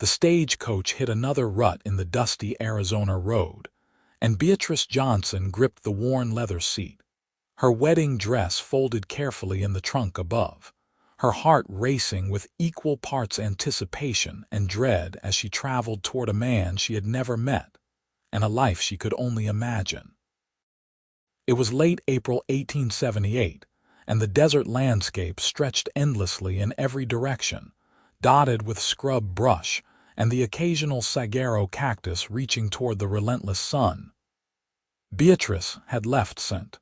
The stagecoach hit another rut in the dusty Arizona road, and Beatrice Johnson gripped the worn leather seat, her wedding dress folded carefully in the trunk above, her heart racing with equal parts anticipation and dread as she traveled toward a man she had never met and a life she could only imagine. It was late April 1878, and the desert landscape stretched endlessly in every direction, dotted with scrub brush and the occasional saguaro cactus reaching toward the relentless sun. Beatrice had left St.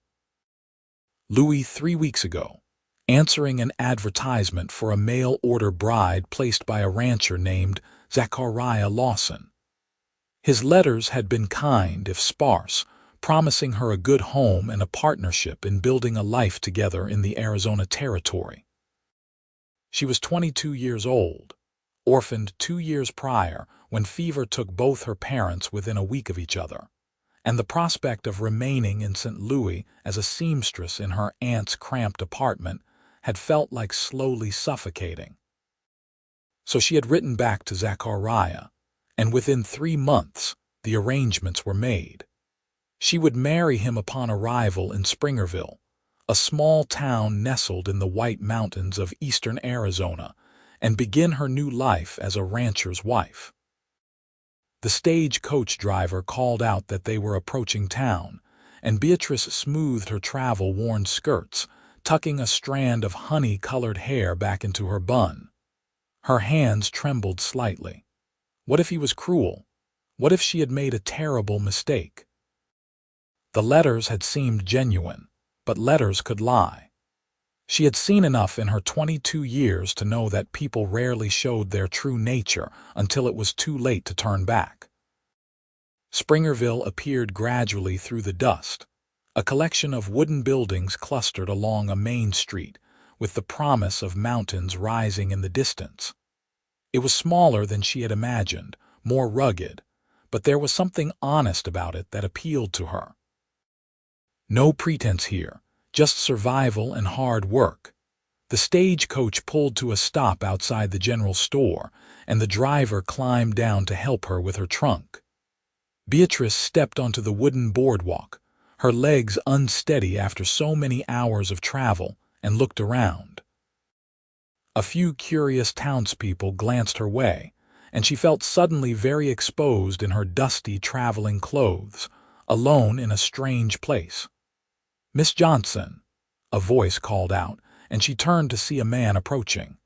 Louis 3 weeks ago, answering an advertisement for a mail-order bride placed by a rancher named Zachariah Lawson. His letters had been kind, if sparse, promising her a good home and a partnership in building a life together in the Arizona Territory. She was 22 years old, orphaned 2 years prior when fever took both her parents within a week of each other, and the prospect of remaining in St. Louis as a seamstress in her aunt's cramped apartment had felt like slowly suffocating. So she had written back to Zachariah, and within 3 months the arrangements were made. She would marry him upon arrival in Springerville, a small town nestled in the White Mountains of eastern Arizona, and begin her new life as a rancher's wife. The stagecoach driver called out that they were approaching town, and Beatrice smoothed her travel-worn skirts, tucking a strand of honey-colored hair back into her bun. Her hands trembled slightly. What if he was cruel? What if she had made a terrible mistake? The letters had seemed genuine, but letters could lie. She had seen enough in her 22 years to know that people rarely showed their true nature until it was too late to turn back. Springerville appeared gradually through the dust, a collection of wooden buildings clustered along a main street, with the promise of mountains rising in the distance. It was smaller than she had imagined, more rugged, but there was something honest about it that appealed to her. No pretense here, just survival and hard work. The stagecoach pulled to a stop outside the general store, and the driver climbed down to help her with her trunk. Beatrice stepped onto the wooden boardwalk, her legs unsteady after so many hours of travel, and looked around. A few curious townspeople glanced her way, and she felt suddenly very exposed in her dusty traveling clothes, alone in a strange place. "Miss Johnson," a voice called out, and she turned to see a man approaching.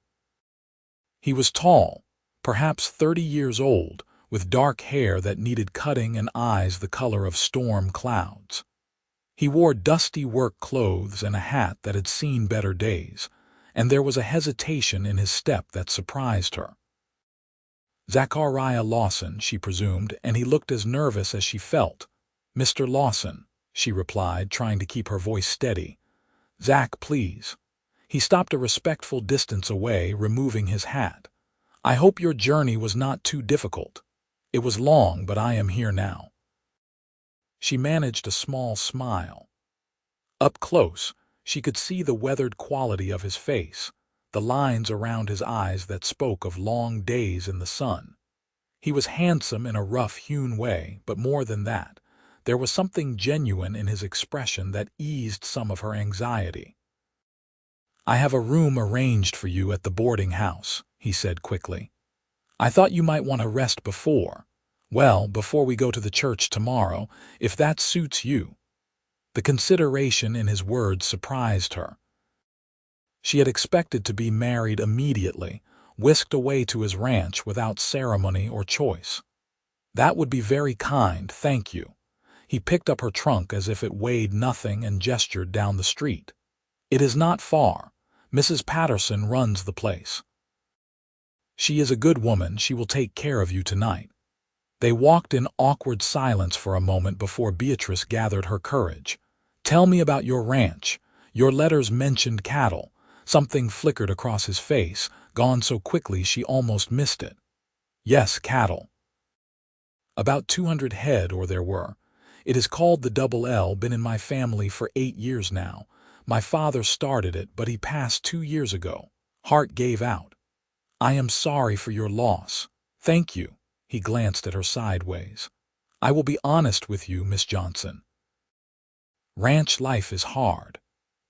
He was tall, perhaps 30 years old, with dark hair that needed cutting and eyes the color of storm clouds. He wore dusty work clothes and a hat that had seen better days, and there was a hesitation in his step that surprised her. Zachariah Lawson, she presumed, and he looked as nervous as she felt. "Mr. Lawson," she replied, trying to keep her voice steady. "Zach, please." He stopped a respectful distance away, removing his hat. "I hope your journey was not too difficult. It was long, but I am here now." She managed a small smile. Up close, she could see the weathered quality of his face, the lines around his eyes that spoke of long days in the sun. He was handsome in a rough-hewn way, but more than that, there was something genuine in his expression that eased some of her anxiety. "I have a room arranged for you at the boarding house," he said quickly. "I thought you might want to rest before we go to the church tomorrow, if that suits you." The consideration in his words surprised her. She had expected to be married immediately, whisked away to his ranch without ceremony or choice. "That would be very kind, thank you." He picked up her trunk as if it weighed nothing and gestured down the street. "It is not far. Mrs. Patterson runs the place. She is a good woman. She will take care of you tonight." They walked in awkward silence for a moment before Beatrice gathered her courage. "Tell me about your ranch. Your letters mentioned cattle." Something flickered across his face, gone so quickly she almost missed it. "Yes, cattle. About 200 head, or there were. It is called the Double L, been in my family for 8 years now. My father started it, but he passed 2 years ago. Heart gave out. I am sorry for your loss. Thank you. He glanced at her sideways. I will be honest with you, Miss Johnson. Ranch life is hard.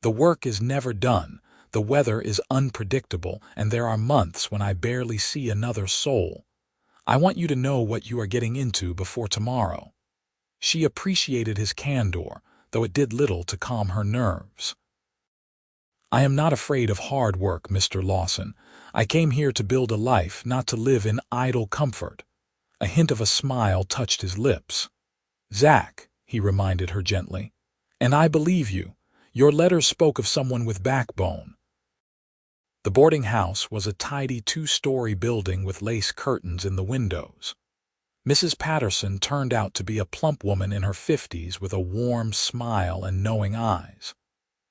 The work is never done, the weather is unpredictable, and there are months when I barely see another soul. I want you to know what you are getting into before tomorrow. She appreciated his candor, though it did little to calm her nerves. I am not afraid of hard work, Mr. Lawson. I came here to build a life, not to live in idle comfort. A hint of a smile touched his lips. Zach, he reminded her gently, and I believe you. Your letters spoke of someone with backbone. The boarding house was a tidy two-story building with lace curtains in the windows. Mrs. Patterson turned out to be a plump woman in her 50s with a warm smile and knowing eyes.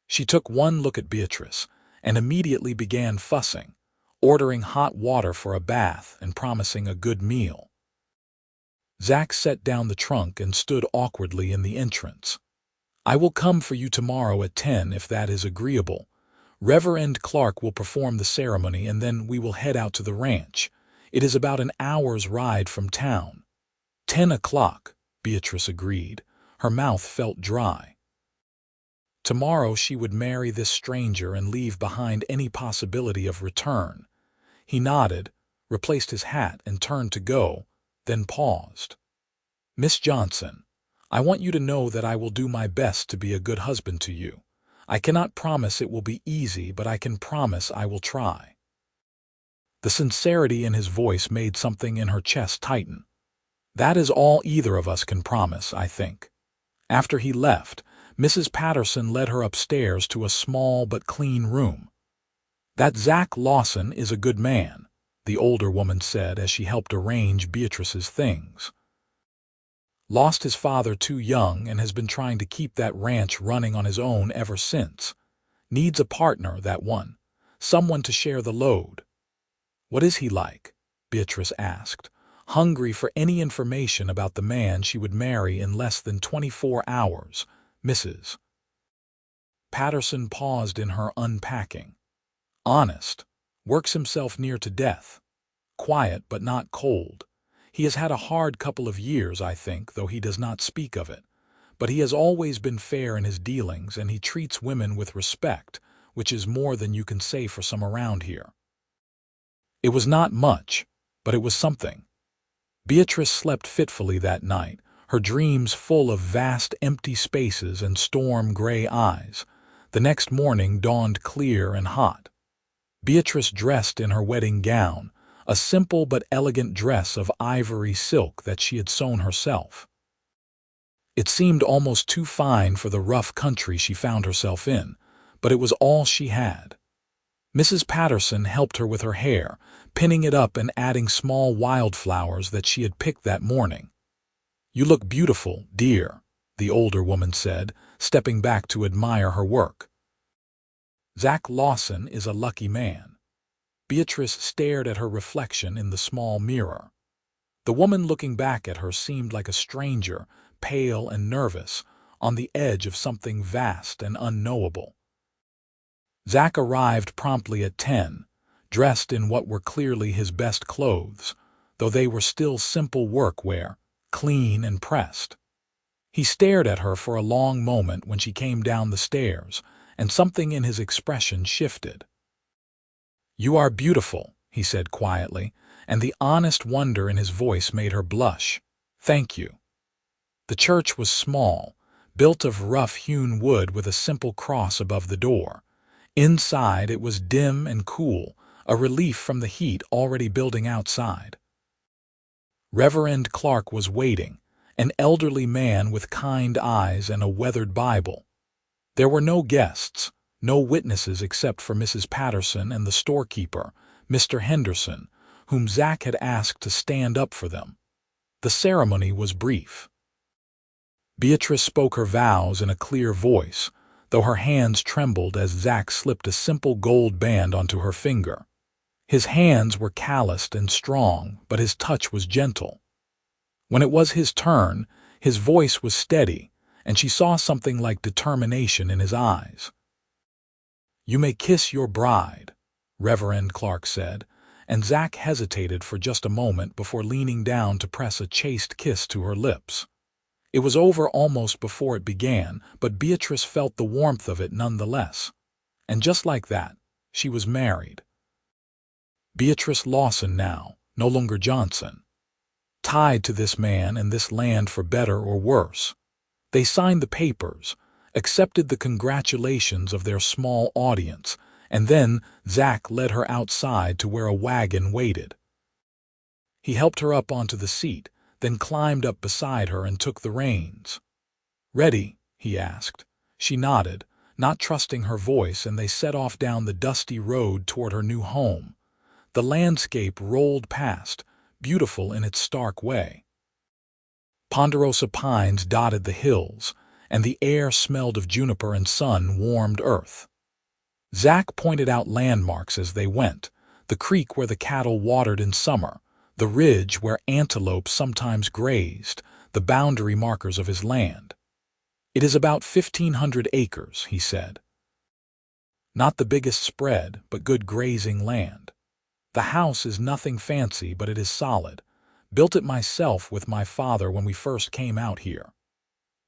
She took one look at Beatrice and immediately began fussing, ordering hot water for a bath and promising a good meal. Zach set down the trunk and stood awkwardly in the entrance. I will come for you tomorrow at 10 if that is agreeable. Reverend Clark will perform the ceremony and then we will head out to the ranch. It is about an hour's ride from town. 10 o'clock, Beatrice agreed. Her mouth felt dry. Tomorrow she would marry this stranger and leave behind any possibility of return. He nodded, replaced his hat and turned to go, then paused. Miss Johnson, I want you to know that I will do my best to be a good husband to you. I cannot promise it will be easy, but I can promise I will try. The sincerity in his voice made something in her chest tighten. That is all either of us can promise, I think. After he left, Mrs. Patterson led her upstairs to a small but clean room. That Zach Lawson is a good man, the older woman said as she helped arrange Beatrice's things. Lost his father too young and has been trying to keep that ranch running on his own ever since. Needs a partner, that one. Someone to share the load. What is he like? Beatrice asked, hungry for any information about the man she would marry in less than 24 hours. Mrs. Patterson paused in her unpacking. Honest. Works himself near to death. Quiet but not cold. He has had a hard couple of years, I think, though he does not speak of it. But he has always been fair in his dealings, and he treats women with respect, which is more than you can say for some around here. It was not much, but it was something. Beatrice slept fitfully that night, her dreams full of vast empty spaces and storm-gray eyes. The next morning dawned clear and hot. Beatrice dressed in her wedding gown, a simple but elegant dress of ivory silk that she had sewn herself. It seemed almost too fine for the rough country she found herself in, but it was all she had. Mrs. Patterson helped her with her hair, pinning it up and adding small wildflowers that she had picked that morning. You look beautiful, dear, the older woman said, stepping back to admire her work. Zach Lawson is a lucky man. Beatrice stared at her reflection in the small mirror. The woman looking back at her seemed like a stranger, pale and nervous, on the edge of something vast and unknowable. Zach arrived promptly at 10, dressed in what were clearly his best clothes, though they were still simple workwear, clean and pressed. He stared at her for a long moment when she came down the stairs, and something in his expression shifted. You are beautiful, he said quietly, and the honest wonder in his voice made her blush. Thank you. The church was small, built of rough-hewn wood with a simple cross above the door. Inside it was dim and cool, a relief from the heat already building outside. Reverend Clark was waiting, an elderly man with kind eyes and a weathered Bible. There were no guests, no witnesses except for Mrs. Patterson and the storekeeper, Mr. Henderson, whom Zach had asked to stand up for them. The ceremony was brief. Beatrice spoke her vows in a clear voice, though her hands trembled as Zach slipped a simple gold band onto her finger. His hands were calloused and strong, but his touch was gentle. When it was his turn, his voice was steady, and she saw something like determination in his eyes. You may kiss your bride, Reverend Clark said, and Zach hesitated for just a moment before leaning down to press a chaste kiss to her lips. It was over almost before it began, but Beatrice felt the warmth of it nonetheless. And just like that, she was married. Beatrice Lawson now, no longer Johnson. Tied to this man and this land for better or worse. They signed the papers, accepted the congratulations of their small audience, and then Zach led her outside to where a wagon waited. He helped her up onto the seat, then climbed up beside her and took the reins. "Ready?" he asked. She nodded, not trusting her voice, and they set off down the dusty road toward her new home. The landscape rolled past, beautiful in its stark way. Ponderosa pines dotted the hills, and the air smelled of juniper and sun-warmed earth. Zach pointed out landmarks as they went, the creek where the cattle watered in summer, the ridge where antelope sometimes grazed, the boundary markers of his land. "It is about 1,500 acres," he said. "Not the biggest spread, but good grazing land. The house is nothing fancy, but it is solid. Built it myself with my father when we first came out here."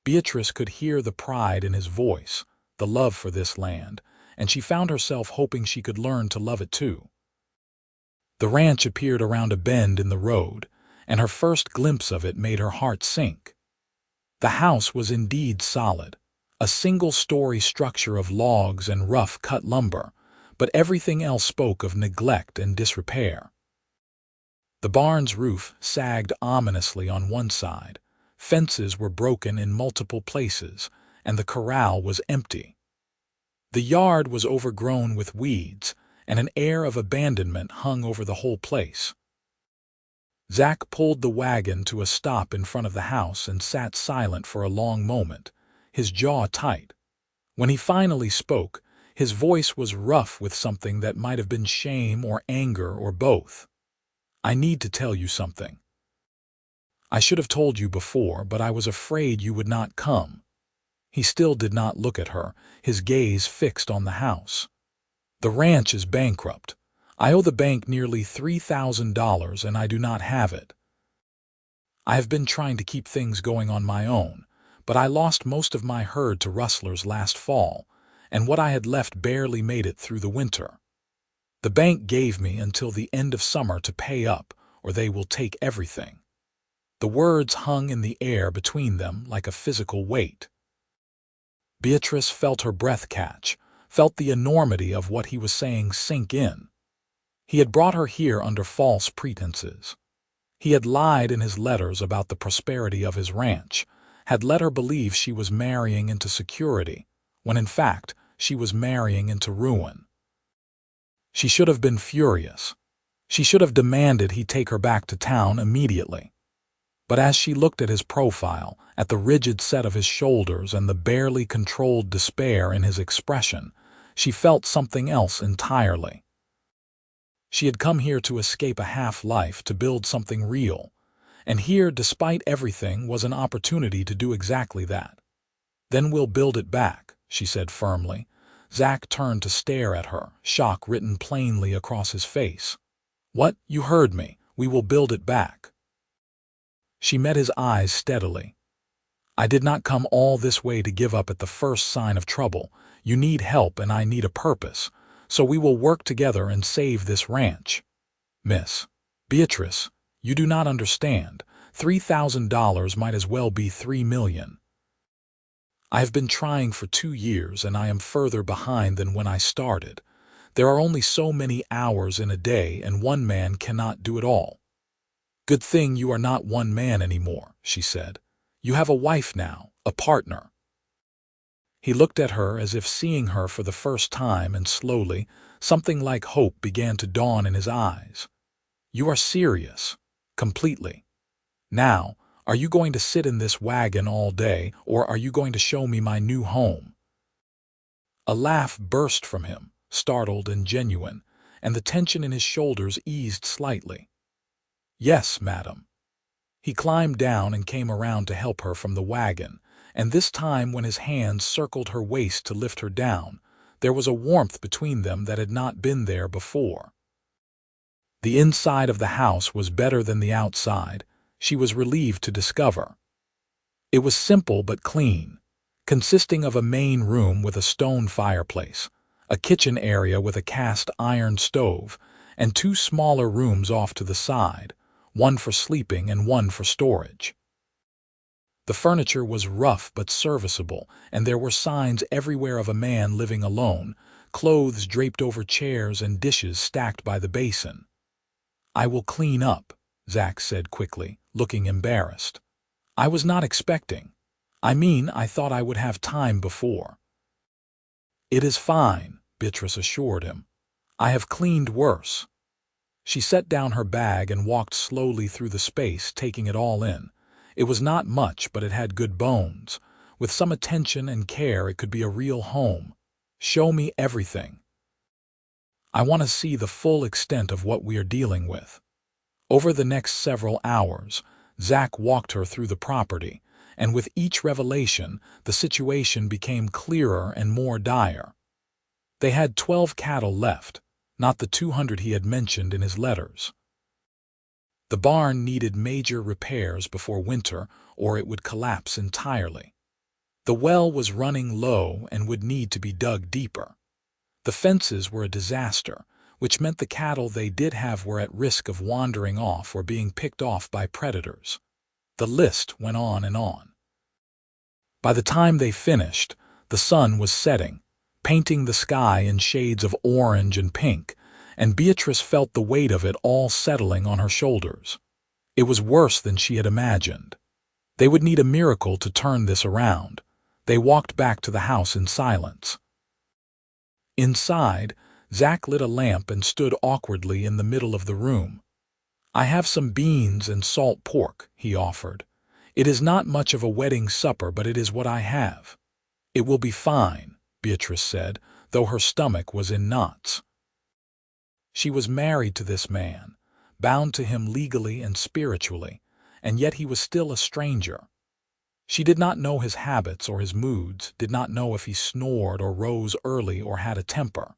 Beatrice could hear the pride in his voice, the love for this land, and she found herself hoping she could learn to love it too. The ranch appeared around a bend in the road, and her first glimpse of it made her heart sink. The house was indeed solid, a single-story structure of logs and rough-cut lumber, but everything else spoke of neglect and disrepair. The barn's roof sagged ominously on one side, fences were broken in multiple places, and the corral was empty. The yard was overgrown with weeds, and an air of abandonment hung over the whole place. Zach pulled the wagon to a stop in front of the house and sat silent for a long moment, his jaw tight. When he finally spoke, his voice was rough with something that might have been shame or anger or both. "I need to tell you something. I should have told you before, but I was afraid you would not come." He still did not look at her, his gaze fixed on the house. "The ranch is bankrupt. I owe the bank nearly $3,000 and I do not have it. I have been trying to keep things going on my own, but I lost most of my herd to rustlers last fall, and what I had left barely made it through the winter. The bank gave me until the end of summer to pay up, or they will take everything." The words hung in the air between them like a physical weight. Beatrice felt her breath catch, felt the enormity of what he was saying sink in. He had brought her here under false pretenses. He had lied in his letters about the prosperity of his ranch, had let her believe she was marrying into security, when in fact she was marrying into ruin. She should have been furious. She should have demanded he take her back to town immediately. But as she looked at his profile, at the rigid set of his shoulders and the barely controlled despair in his expression, she felt something else entirely. She had come here to escape a half-life, to build something real, and here, despite everything, was an opportunity to do exactly that. "Then we'll build it back," she said firmly. Zach turned to stare at her, shock written plainly across his face. "What? You heard me. We will build it back." She met his eyes steadily. "I did not come all this way to give up at the first sign of trouble. You need help and I need a purpose, so we will work together and save this ranch." "Miss Beatrice, you do not understand. $3,000 might as well be $3 million. I have been trying for 2 years and I am further behind than when I started. There are only so many hours in a day and one man cannot do it all." "Good thing you are not one man anymore," she said. "You have a wife now, a partner." He looked at her as if seeing her for the first time, and slowly, something like hope began to dawn in his eyes. "You are serious, completely. Now, are you going to sit in this wagon all day, or are you going to show me my new home?" A laugh burst from him, startled and genuine, and the tension in his shoulders eased slightly. "Yes, madam." He climbed down and came around to help her from the wagon, and this time when his hands circled her waist to lift her down, there was a warmth between them that had not been there before. The inside of the house was better than the outside, she was relieved to discover. It was simple but clean, consisting of a main room with a stone fireplace, a kitchen area with a cast iron stove, and two smaller rooms off to the side, one for sleeping and one for storage. The furniture was rough but serviceable, and there were signs everywhere of a man living alone, clothes draped over chairs and dishes stacked by the basin. "I will clean up," Zach said quickly, looking embarrassed. "I was not expecting. I thought I would have time before." "It is fine," Beatrice assured him. "I have cleaned worse." She set down her bag and walked slowly through the space, taking it all in. It was not much, but it had good bones. With some attention and care, it could be a real home. "Show me everything. I want to see the full extent of what we are dealing with." Over the next several hours, Zach walked her through the property, and with each revelation, the situation became clearer and more dire. They had 12 cattle left, not the 200 he had mentioned in his letters. The barn needed major repairs before winter, or it would collapse entirely. The well was running low and would need to be dug deeper. The fences were a disaster, which meant the cattle they did have were at risk of wandering off or being picked off by predators. The list went on and on. By the time they finished, the sun was setting, painting the sky in shades of orange and pink, and Beatrice felt the weight of it all settling on her shoulders. It was worse than she had imagined. They would need a miracle to turn this around. They walked back to the house in silence. Inside, Zach lit a lamp and stood awkwardly in the middle of the room. "I have some beans and salt pork," he offered. "It is not much of a wedding supper, but it is what I have." "It will be fine," Beatrice said, though her stomach was in knots. She was married to this man, bound to him legally and spiritually, and yet he was still a stranger. She did not know his habits or his moods, did not know if he snored or rose early or had a temper.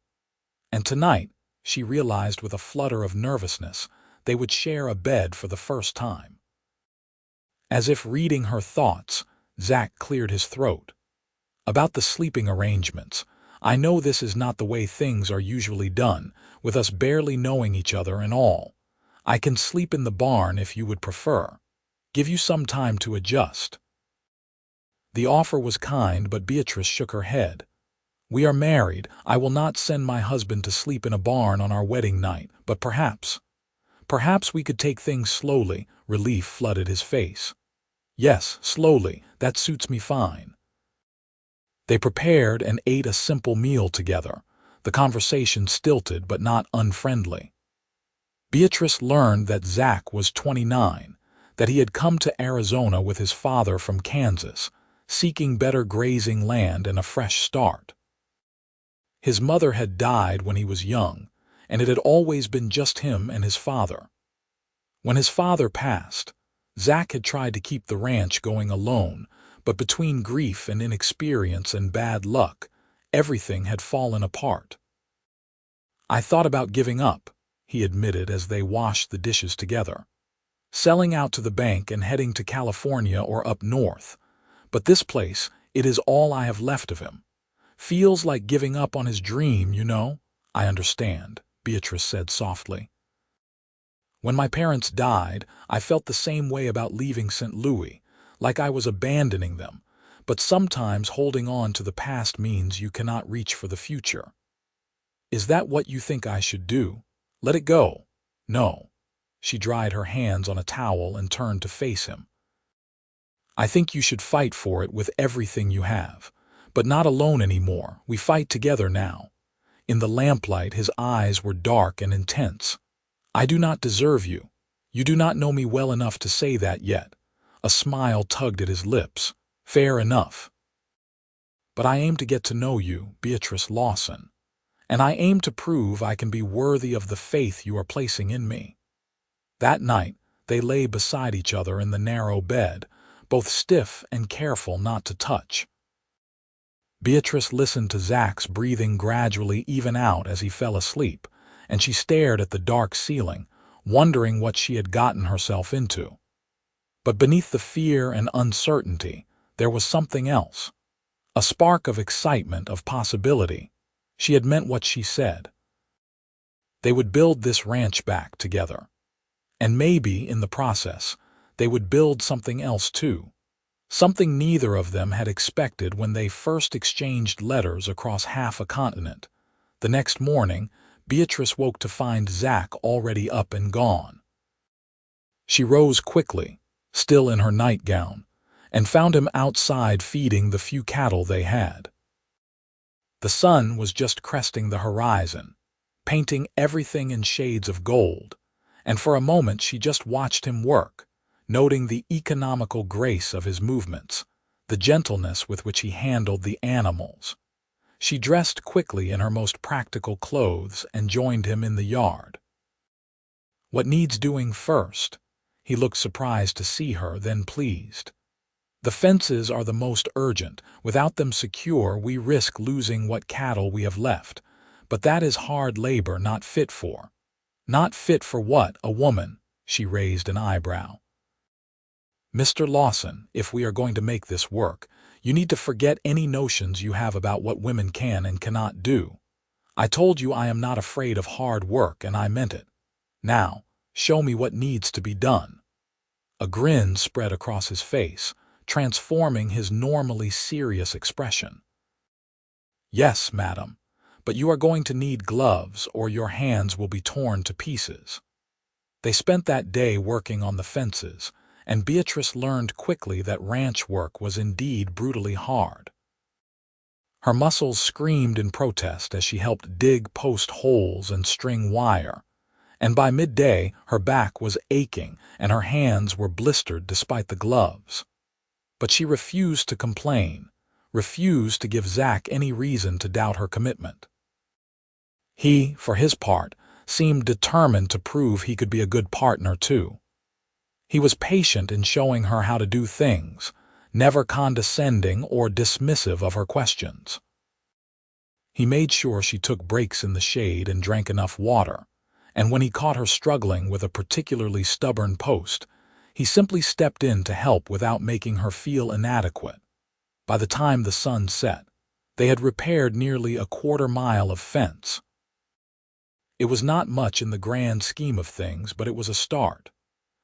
And tonight, she realized with a flutter of nervousness, they would share a bed for the first time. As if reading her thoughts, Zach cleared his throat. "About the sleeping arrangements, I know this is not the way things are usually done, with us barely knowing each other and all. I can sleep in the barn if you would prefer. Give you some time to adjust." The offer was kind, but Beatrice shook her head. "We are married. I will not send my husband to sleep in a barn on our wedding night, but perhaps we could take things slowly." Relief flooded his face. "Yes, slowly. That suits me fine." They prepared and ate a simple meal together, the conversation stilted but not unfriendly. Beatrice learned that Zach was 29, that he had come to Arizona with his father from Kansas, seeking better grazing land and a fresh start. His mother had died when he was young, and it had always been just him and his father. When his father passed, Zach had tried to keep the ranch going alone, but between grief and inexperience and bad luck, everything had fallen apart. "I thought about giving up," he admitted as they washed the dishes together. "Selling out to the bank and heading to California or up north. But this place, it is all I have left of him. Feels like giving up on his dream, you know." "I understand," Beatrice said softly. "When my parents died, I felt the same way about leaving St. Louis, like I was abandoning them, but sometimes holding on to the past means you cannot reach for the future." "Is that what you think I should do? Let it go?" "No." She dried her hands on a towel and turned to face him. "I think you should fight for it with everything you have, but not alone anymore. We fight together now." In the lamplight, his eyes were dark and intense. "I do not deserve you. You do not know me well enough to say that yet." A smile tugged at his lips. "Fair enough. But I aim to get to know you, Beatrice Lawson, and I aim to prove I can be worthy of the faith you are placing in me." That night, they lay beside each other in the narrow bed, both stiff and careful not to touch. Beatrice listened to Zach's breathing gradually even out as he fell asleep, and she stared at the dark ceiling, wondering what she had gotten herself into. But beneath the fear and uncertainty, there was something else. A spark of excitement, of possibility. She had meant what she said. They would build this ranch back together. And maybe, in the process, they would build something else too. Something neither of them had expected when they first exchanged letters across half a continent. The next morning, Beatrice woke to find Zach already up and gone. She rose quickly, still in her nightgown, and found him outside feeding the few cattle they had. The sun was just cresting the horizon, painting everything in shades of gold, and for a moment she just watched him work, noting the economical grace of his movements, the gentleness with which he handled the animals. She dressed quickly in her most practical clothes and joined him in the yard. "What needs doing first?" He looked surprised to see her, then pleased. "The fences are the most urgent. Without them secure, we risk losing what cattle we have left. But that is hard labor not fit for." "Not fit for what, a woman?" She raised an eyebrow. "Mr. Lawson, if we are going to make this work, you need to forget any notions you have about what women can and cannot do. I told you I am not afraid of hard work, and I meant it. Now, show me what needs to be done." A grin spread across his face, transforming his normally serious expression. "Yes, madam, but you are going to need gloves or your hands will be torn to pieces." They spent that day working on the fences, and Beatrice learned quickly that ranch work was indeed brutally hard. Her muscles screamed in protest as she helped dig post holes and string wire, and by midday her back was aching and her hands were blistered despite the gloves. But she refused to complain, refused to give Zach any reason to doubt her commitment. He, for his part, seemed determined to prove he could be a good partner too. He was patient in showing her how to do things, never condescending or dismissive of her questions. He made sure she took breaks in the shade and drank enough water, and when he caught her struggling with a particularly stubborn post, he simply stepped in to help without making her feel inadequate. By the time the sun set, they had repaired nearly a quarter-mile of fence. It was not much in the grand scheme of things, but it was a start.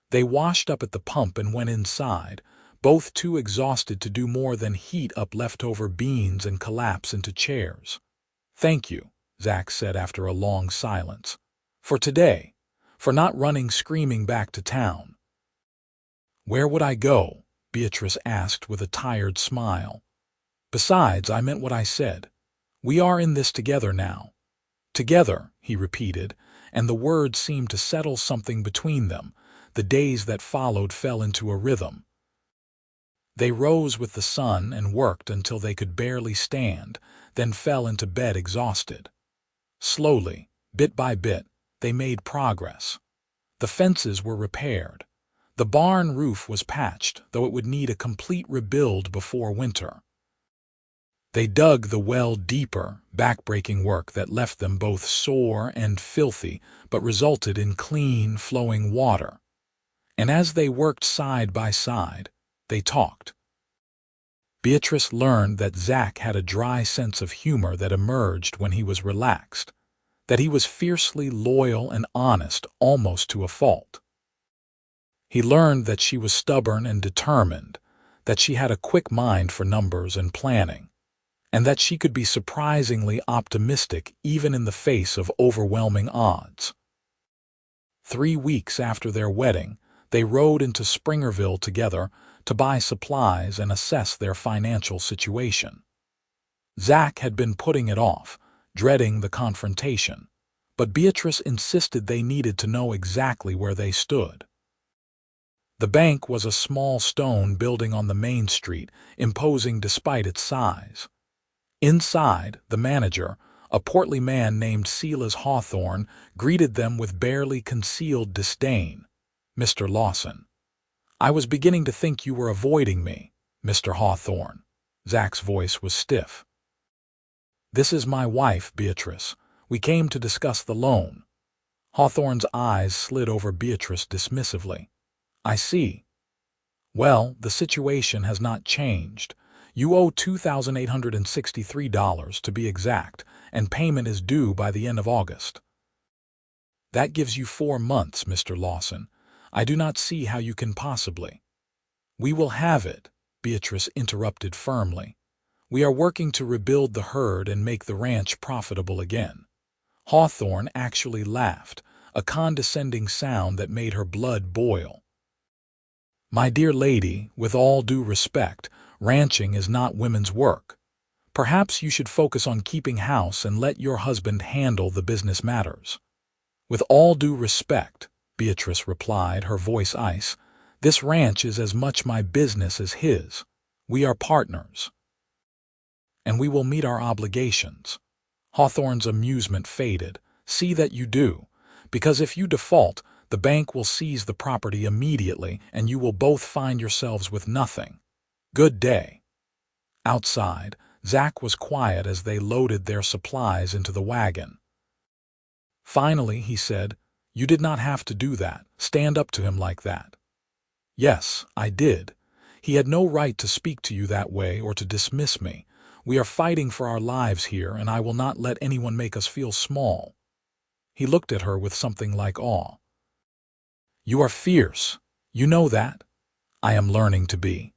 They washed up at the pump and went inside, both too exhausted to do more than heat up leftover beans and collapse into chairs. "Thank you," Zach said after a long silence. "For today, for not running screaming back to town." "Where would I go?" Beatrice asked with a tired smile. "Besides, I meant what I said. We are in this together now." "Together," he repeated, and the words seemed to settle something between them. The days that followed fell into a rhythm. They rose with the sun and worked until they could barely stand, then fell into bed exhausted. Slowly, bit by bit, they made progress. The fences were repaired. The barn roof was patched, though it would need a complete rebuild before winter. They dug the well deeper, back-breaking work that left them both sore and filthy, but resulted in clean, flowing water. And as they worked side by side, they talked. Beatrice learned that Zach had a dry sense of humor that emerged when he was relaxed, that he was fiercely loyal and honest almost to a fault. He learned that she was stubborn and determined, that she had a quick mind for numbers and planning, and that she could be surprisingly optimistic even in the face of overwhelming odds. 3 weeks after their wedding, they rode into Springerville together to buy supplies and assess their financial situation. Zach had been putting it off, dreading the confrontation, but Beatrice insisted they needed to know exactly where they stood. The bank was a small stone building on the main street, imposing despite its size. Inside, the manager, a portly man named Silas Hawthorne, greeted them with barely concealed disdain. "Mr. Lawson, I was beginning to think you were avoiding me, Mr. Hawthorne." Zach's voice was stiff. "This is my wife, Beatrice. We came to discuss the loan." Hawthorne's eyes slid over Beatrice dismissively. I see. Well, the situation has not changed. You owe $2,863 to be exact, and payment is due by the end of August. That gives you 4 months, Mr. Lawson. I do not see how you can possibly. We will have it, Beatrice interrupted firmly. We are working to rebuild the herd and make the ranch profitable again. Hawthorne actually laughed, a condescending sound that made her blood boil. My dear lady, with all due respect, ranching is not women's work. Perhaps you should focus on keeping house and let your husband handle the business matters. With all due respect, Beatrice replied, her voice ice, this ranch is as much my business as his. We are partners. And we will meet our obligations. Hawthorne's amusement faded. See that you do, because if you default, the bank will seize the property immediately and you will both find yourselves with nothing. Good day. Outside, Zach was quiet as they loaded their supplies into the wagon. Finally, he said, you did not have to do that, stand up to him like that. Yes, I did. He had no right to speak to you that way or to dismiss me. We are fighting for our lives here, and I will not let anyone make us feel small. He looked at her with something like awe. You are fierce. You know that? I am learning to be.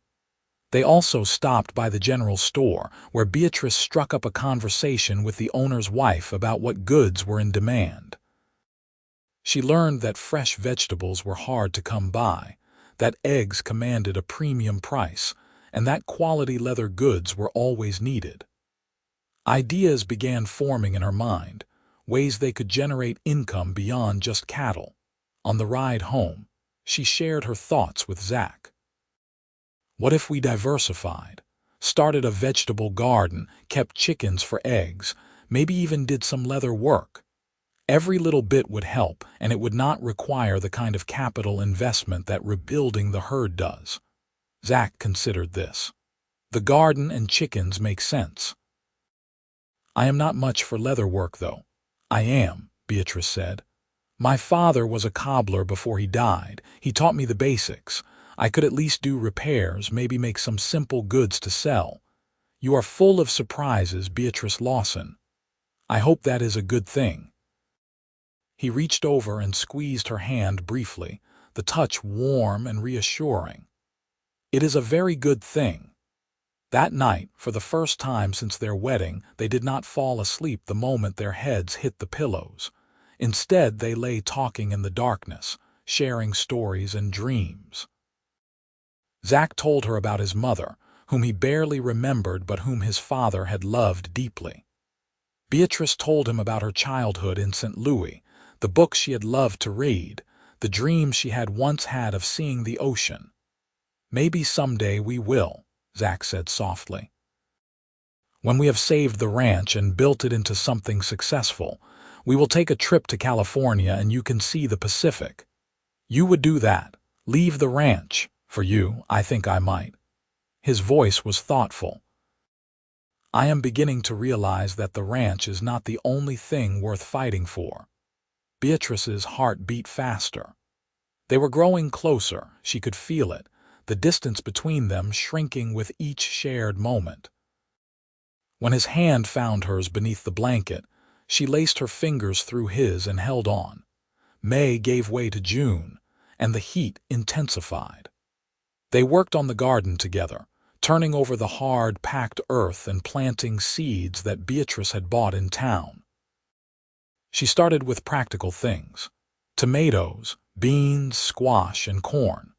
They also stopped by the general store, where Beatrice struck up a conversation with the owner's wife about what goods were in demand. She learned that fresh vegetables were hard to come by, that eggs commanded a premium price, and that quality leather goods were always needed. Ideas began forming in her mind, ways they could generate income beyond just cattle. On the ride home, she shared her thoughts with Zach. What if we diversified, started a vegetable garden, kept chickens for eggs, maybe even did some leather work? Every little bit would help, and it would not require the kind of capital investment that rebuilding the herd does. Zach considered this. The garden and chickens make sense. I am not much for leather work, though. I am, Beatrice said. My father was a cobbler before he died. He taught me the basics. I could at least do repairs, maybe make some simple goods to sell. You are full of surprises, Beatrice Lawson. I hope that is a good thing. He reached over and squeezed her hand briefly, the touch warm and reassuring. It is a very good thing. That night, for the first time since their wedding, they did not fall asleep the moment their heads hit the pillows. Instead, they lay talking in the darkness, sharing stories and dreams. Zach told her about his mother, whom he barely remembered but whom his father had loved deeply. Beatrice told him about her childhood in St. Louis, the books she had loved to read, the dreams she had once had of seeing the ocean. Maybe someday we will, Zach said softly. When we have saved the ranch and built it into something successful, we will take a trip to California and you can see the Pacific. You would do that, leave the ranch. For you, I think I might. His voice was thoughtful. I am beginning to realize that the ranch is not the only thing worth fighting for. Beatrice's heart beat faster. They were growing closer, she could feel it, the distance between them shrinking with each shared moment. When his hand found hers beneath the blanket, she laced her fingers through his and held on. May gave way to June, and the heat intensified. They worked on the garden together, turning over the hard, packed earth and planting seeds that Beatrice had bought in town. She started with practical things: tomatoes, beans, squash, and corn.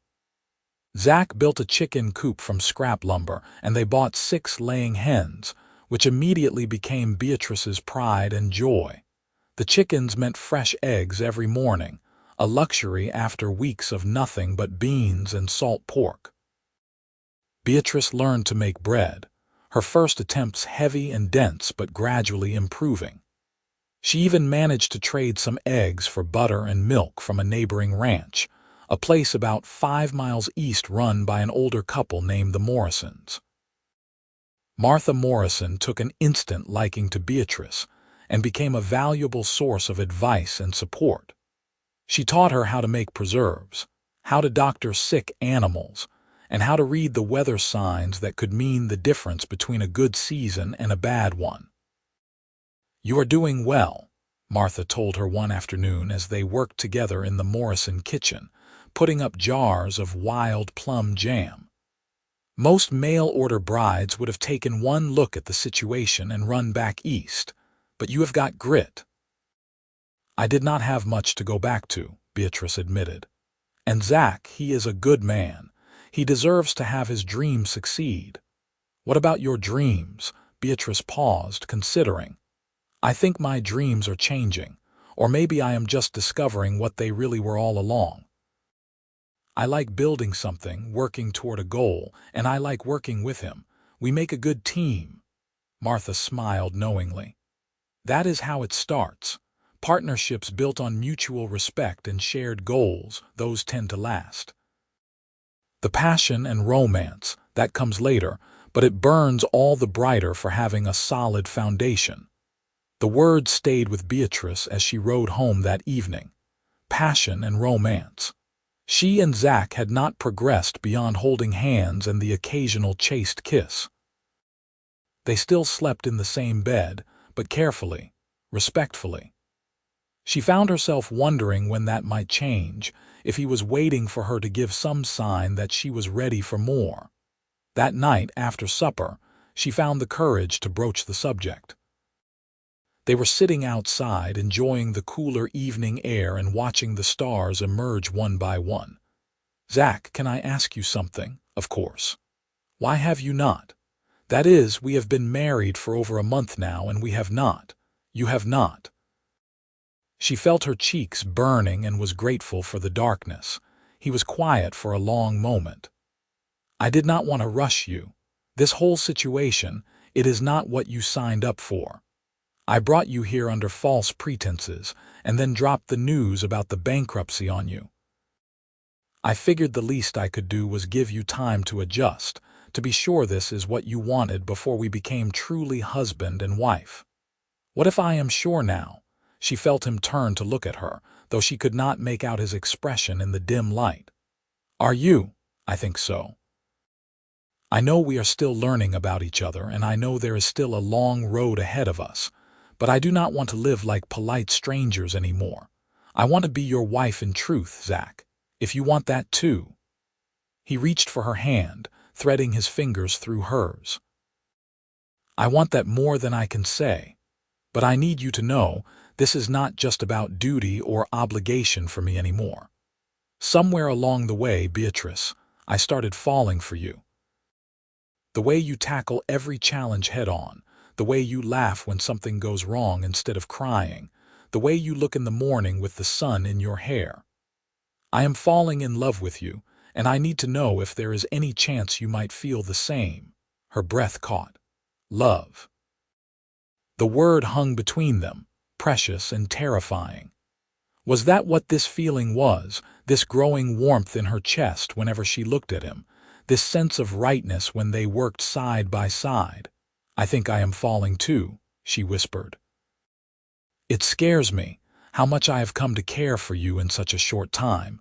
Zach built a chicken coop from scrap lumber, and they bought 6 laying hens, which immediately became Beatrice's pride and joy. The chickens meant fresh eggs every morning, a luxury after weeks of nothing but beans and salt pork. Beatrice learned to make bread, her first attempts heavy and dense but gradually improving. She even managed to trade some eggs for butter and milk from a neighboring ranch, a place about 5 miles east run by an older couple named the Morrisons. Martha Morrison took an instant liking to Beatrice and became a valuable source of advice and support. She taught her how to make preserves, how to doctor sick animals, and how to read the weather signs that could mean the difference between a good season and a bad one. "You are doing well," Martha told her one afternoon as they worked together in the Morrison kitchen, putting up jars of wild plum jam. Most mail-order brides would have taken one look at the situation and run back east, but you have got grit. "I did not have much to go back to," Beatrice admitted. "And Zach, he is a good man. He deserves to have his dreams succeed." "What about your dreams?" Beatrice paused, considering. "I think my dreams are changing, or maybe I am just discovering what they really were all along. I like building something, working toward a goal, and I like working with him. We make a good team." Martha smiled knowingly. "That is how it starts. Partnerships built on mutual respect and shared goals, those tend to last. The passion and romance, that comes later, but it burns all the brighter for having a solid foundation." The word stayed with Beatrice as she rode home that evening. Passion and romance. She and Zach had not progressed beyond holding hands and the occasional chaste kiss. They still slept in the same bed, but carefully, respectfully. She found herself wondering when that might change, if he was waiting for her to give some sign that she was ready for more. That night, after supper, she found the courage to broach the subject. They were sitting outside, enjoying the cooler evening air and watching the stars emerge one by one. "Zach, can I ask you something?" "Of course." "Why have you not? That is, we have been married for over a month now, and we have not. You have not." She felt her cheeks burning and was grateful for the darkness. He was quiet for a long moment. "I did not want to rush you. This whole situation, it is not what you signed up for. I brought you here under false pretenses and then dropped the news about the bankruptcy on you. I figured the least I could do was give you time to adjust, to be sure this is what you wanted before we became truly husband and wife. What if I am sure now?" She felt him turn to look at her, though she could not make out his expression in the dim light. "Are you?" "I think so. I know we are still learning about each other, and I know there is still a long road ahead of us, but I do not want to live like polite strangers anymore. I want to be your wife in truth, Zach, if you want that too." He reached for her hand, threading his fingers through hers. "I want that more than I can say. But I need you to know, this is not just about duty or obligation for me anymore. Somewhere along the way, Beatrice, I started falling for you. The way you tackle every challenge head-on, the way you laugh when something goes wrong instead of crying, the way you look in the morning with the sun in your hair. I am falling in love with you, and I need to know if there is any chance you might feel the same." Her breath caught. Love. The word hung between them, precious and terrifying. Was that what this feeling was, this growing warmth in her chest whenever she looked at him, this sense of rightness when they worked side by side? "I think I am falling too," she whispered. "It scares me, how much I have come to care for you in such a short time.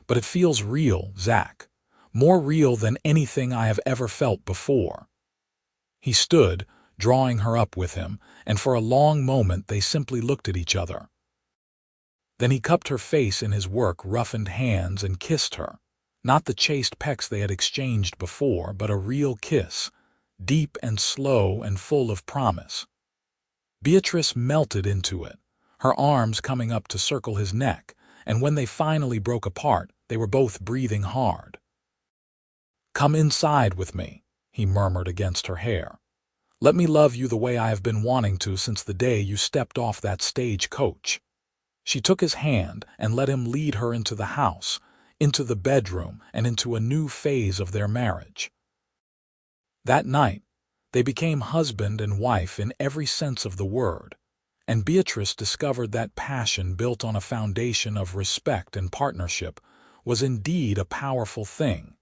But it feels real, Zach, more real than anything I have ever felt before." He stood, drawing her up with him, and for a long moment they simply looked at each other. Then he cupped her face in his work-roughened hands and kissed her, not the chaste pecks they had exchanged before, but a real kiss, deep and slow and full of promise. Beatrice melted into it, her arms coming up to circle his neck, and when they finally broke apart, they were both breathing hard. "Come inside with me," he murmured against her hair. "Let me love you the way I have been wanting to since the day you stepped off that stagecoach." She took his hand and let him lead her into the house, into the bedroom, and into a new phase of their marriage. That night, they became husband and wife in every sense of the word, and Beatrice discovered that passion built on a foundation of respect and partnership was indeed a powerful thing.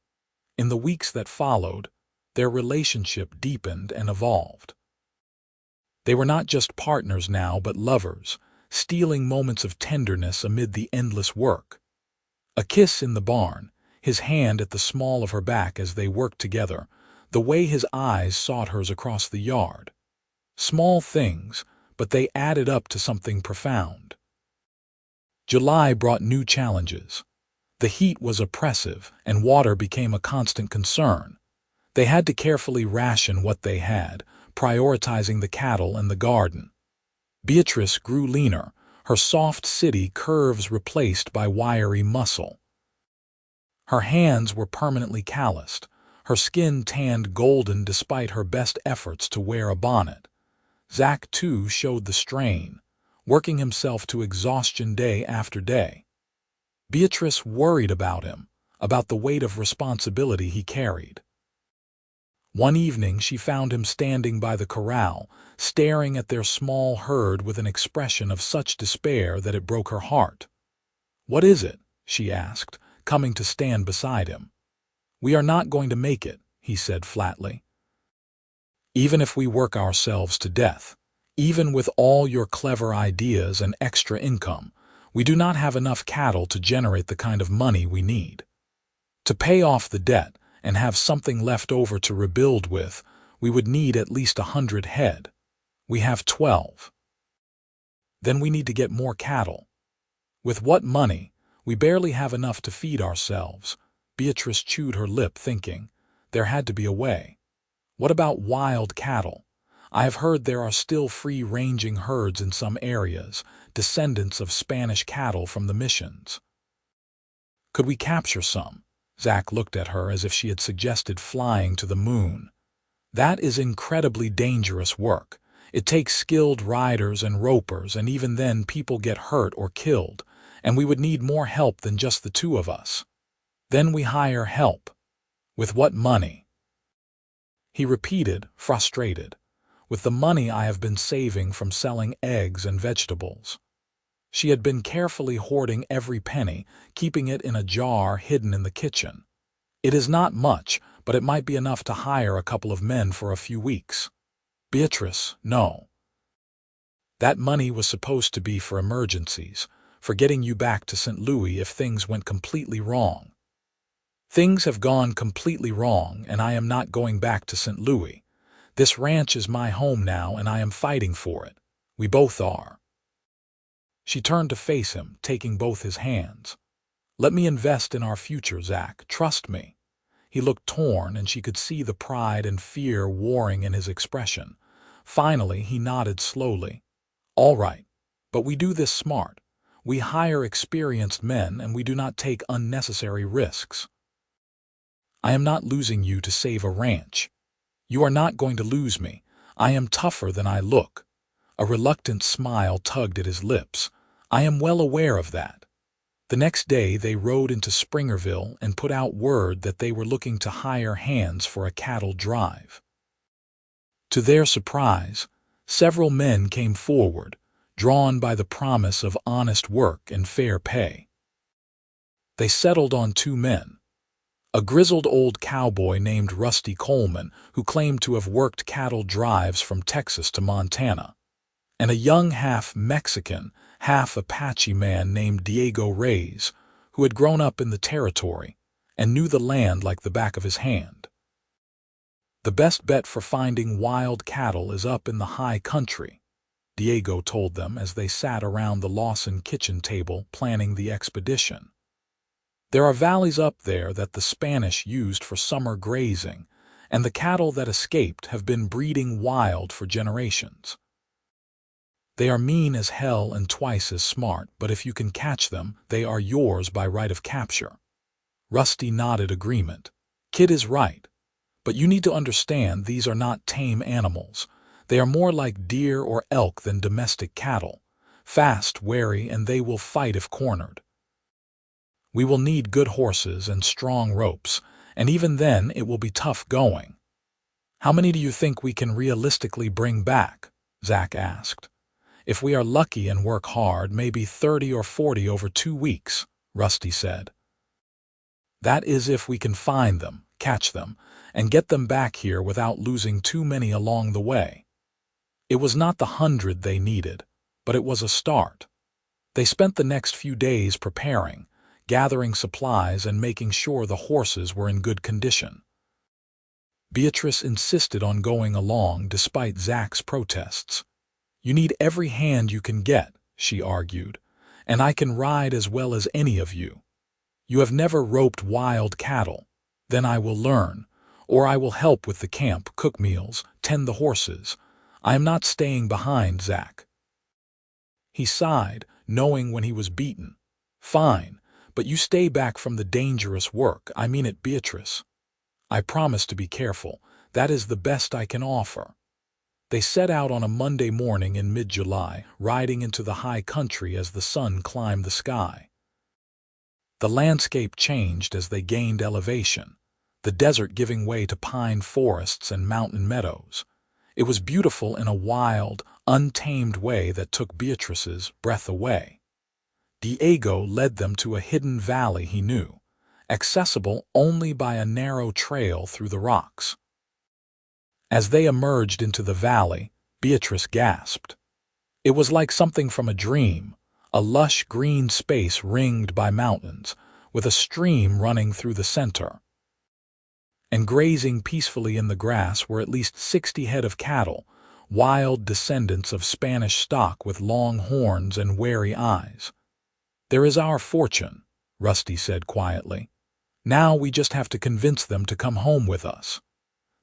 In the weeks that followed, their relationship deepened and evolved. They were not just partners now, but lovers, stealing moments of tenderness amid the endless work. A kiss in the barn, his hand at the small of her back as they worked together, the way his eyes sought hers across the yard. Small things, but they added up to something profound. July brought new challenges. The heat was oppressive, and water became a constant concern. They had to carefully ration what they had, prioritizing the cattle and the garden. Beatrice grew leaner, her soft city curves replaced by wiry muscle. Her hands were permanently calloused, her skin tanned golden despite her best efforts to wear a bonnet. Zach, too, showed the strain, working himself to exhaustion day after day. Beatrice worried about him, about the weight of responsibility he carried. One evening she found him standing by the corral, staring at their small herd with an expression of such despair that it broke her heart. "What is it?" she asked, coming to stand beside him. "We are not going to make it," he said flatly. "Even if we work ourselves to death, even with all your clever ideas and extra income, we do not have enough cattle to generate the kind of money we need. To pay off the debt and have something left over to rebuild with, we would need at least 100 head. We have 12. Then we need to get more cattle. With what money? We barely have enough to feed ourselves." Beatrice chewed her lip, thinking, there had to be a way. What about wild cattle? I have heard there are still free-ranging herds in some areas, descendants of Spanish cattle from the missions. Could we capture some? Zach looked at her as if she had suggested flying to the moon. That is incredibly dangerous work. It takes skilled riders and ropers, and even then people get hurt or killed, and we would need more help than just the two of us. Then we hire help. With what money? He repeated, frustrated. With the money I have been saving from selling eggs and vegetables. She had been carefully hoarding every penny, keeping it in a jar hidden in the kitchen. It is not much, but it might be enough to hire a couple of men for a few weeks. Beatrice, no. That money was supposed to be for emergencies, for getting you back to St. Louis if things went completely wrong. Things have gone completely wrong, and I am not going back to St. Louis. This ranch is my home now, and I am fighting for it. We both are. She turned to face him, taking both his hands. Let me invest in our future, Zach. Trust me. He looked torn, and she could see the pride and fear warring in his expression. Finally, he nodded slowly. All right, but we do this smart. We hire experienced men, and we do not take unnecessary risks. I am not losing you to save a ranch. You are not going to lose me. I am tougher than I look. A reluctant smile tugged at his lips. I am well aware of that. The next day they rode into Springerville and put out word that they were looking to hire hands for a cattle drive. To their surprise, several men came forward, drawn by the promise of honest work and fair pay. They settled on 2 men. A grizzled old cowboy named Rusty Coleman, who claimed to have worked cattle drives from Texas to Montana, and a young half-Mexican, half-Apache man named Diego Reyes, who had grown up in the territory and knew the land like the back of his hand. The best bet for finding wild cattle is up in the high country, Diego told them as they sat around the Lawson kitchen table planning the expedition. There are valleys up there that the Spanish used for summer grazing, and the cattle that escaped have been breeding wild for generations. They are mean as hell and twice as smart, but if you can catch them, they are yours by right of capture. Rusty nodded agreement. Kid is right. But you need to understand these are not tame animals. They are more like deer or elk than domestic cattle. Fast, wary, and they will fight if cornered. We will need good horses and strong ropes, and even then it will be tough going. How many do you think we can realistically bring back? Zach asked. If we are lucky and work hard, maybe 30 or 40 over 2 weeks, Rusty said. That is if we can find them, catch them, and get them back here without losing too many along the way. It was not the 100 they needed, but it was a start. They spent the next few days preparing, gathering supplies and making sure the horses were in good condition. Beatrice insisted on going along despite Zach's protests. "You need every hand you can get," she argued, "and I can ride as well as any of you. You have never roped wild cattle. Then I will learn, or I will help with the camp, cook meals, tend the horses. I am not staying behind, Zach." He sighed, knowing when he was beaten. "Fine, but you stay back from the dangerous work. I mean it, Beatrice. I promise to be careful. That is the best I can offer." They set out on a Monday morning in mid-July, riding into the high country as the sun climbed the sky. The landscape changed as they gained elevation, the desert giving way to pine forests and mountain meadows. It was beautiful in a wild, untamed way that took Beatrice's breath away. Diego led them to a hidden valley he knew, accessible only by a narrow trail through the rocks. As they emerged into the valley, Beatrice gasped. It was like something from a dream, a lush green space ringed by mountains, with a stream running through the center. And grazing peacefully in the grass were at least 60 head of cattle, wild descendants of Spanish stock with long horns and wary eyes. "There is our fortune," Rusty said quietly. "Now we just have to convince them to come home with us."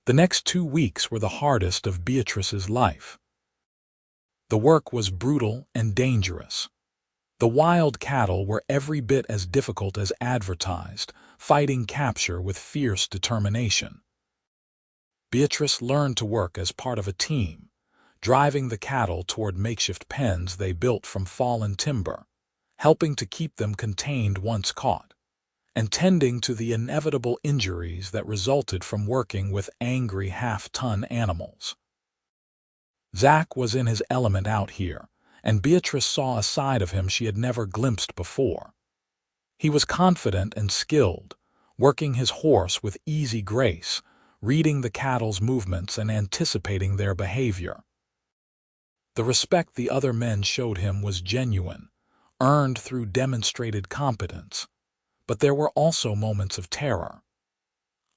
The next 2 weeks were the hardest of Beatrice's life. The work was brutal and dangerous. The wild cattle were every bit as difficult as advertised, fighting capture with fierce determination. Beatrice learned to work as part of a team, driving the cattle toward makeshift pens they built from fallen timber, helping to keep them contained once caught, and tending to the inevitable injuries that resulted from working with angry half-ton animals. Zach was in his element out here, and Beatrice saw a side of him she had never glimpsed before. He was confident and skilled, working his horse with easy grace, reading the cattle's movements and anticipating their behavior. The respect the other men showed him was genuine, earned through demonstrated competence, but there were also moments of terror.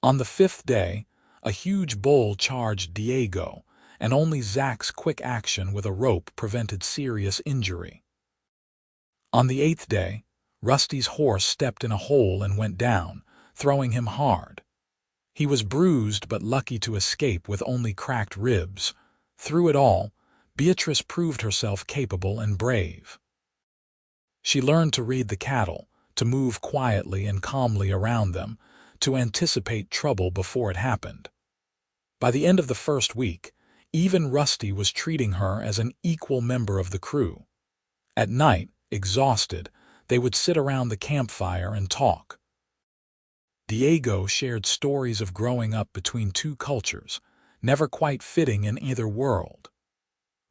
On the 5th day, a huge bull charged Diego, and only Zach's quick action with a rope prevented serious injury. On the 8th day, Rusty's horse stepped in a hole and went down, throwing him hard. He was bruised but lucky to escape with only cracked ribs. Through it all, Beatrice proved herself capable and brave. She learned to read the cattle, to move quietly and calmly around them, to anticipate trouble before it happened. By the end of the first week, even Rusty was treating her as an equal member of the crew. At night, exhausted, they would sit around the campfire and talk. Diego shared stories of growing up between two cultures, never quite fitting in either world.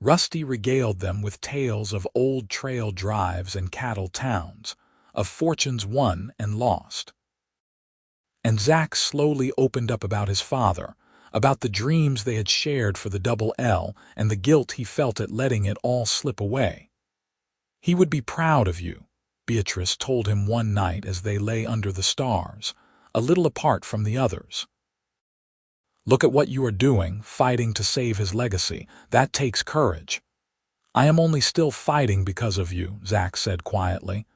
Rusty regaled them with tales of old trail drives and cattle towns, of fortunes won and lost. And Zach slowly opened up about his father, about the dreams they had shared for the Double L and the guilt he felt at letting it all slip away. "He would be proud of you," Beatrice told him one night as they lay under the stars, a little apart from the others. "Look at what you are doing, fighting to save his legacy. That takes courage." "I am only still fighting because of you," Zach said quietly.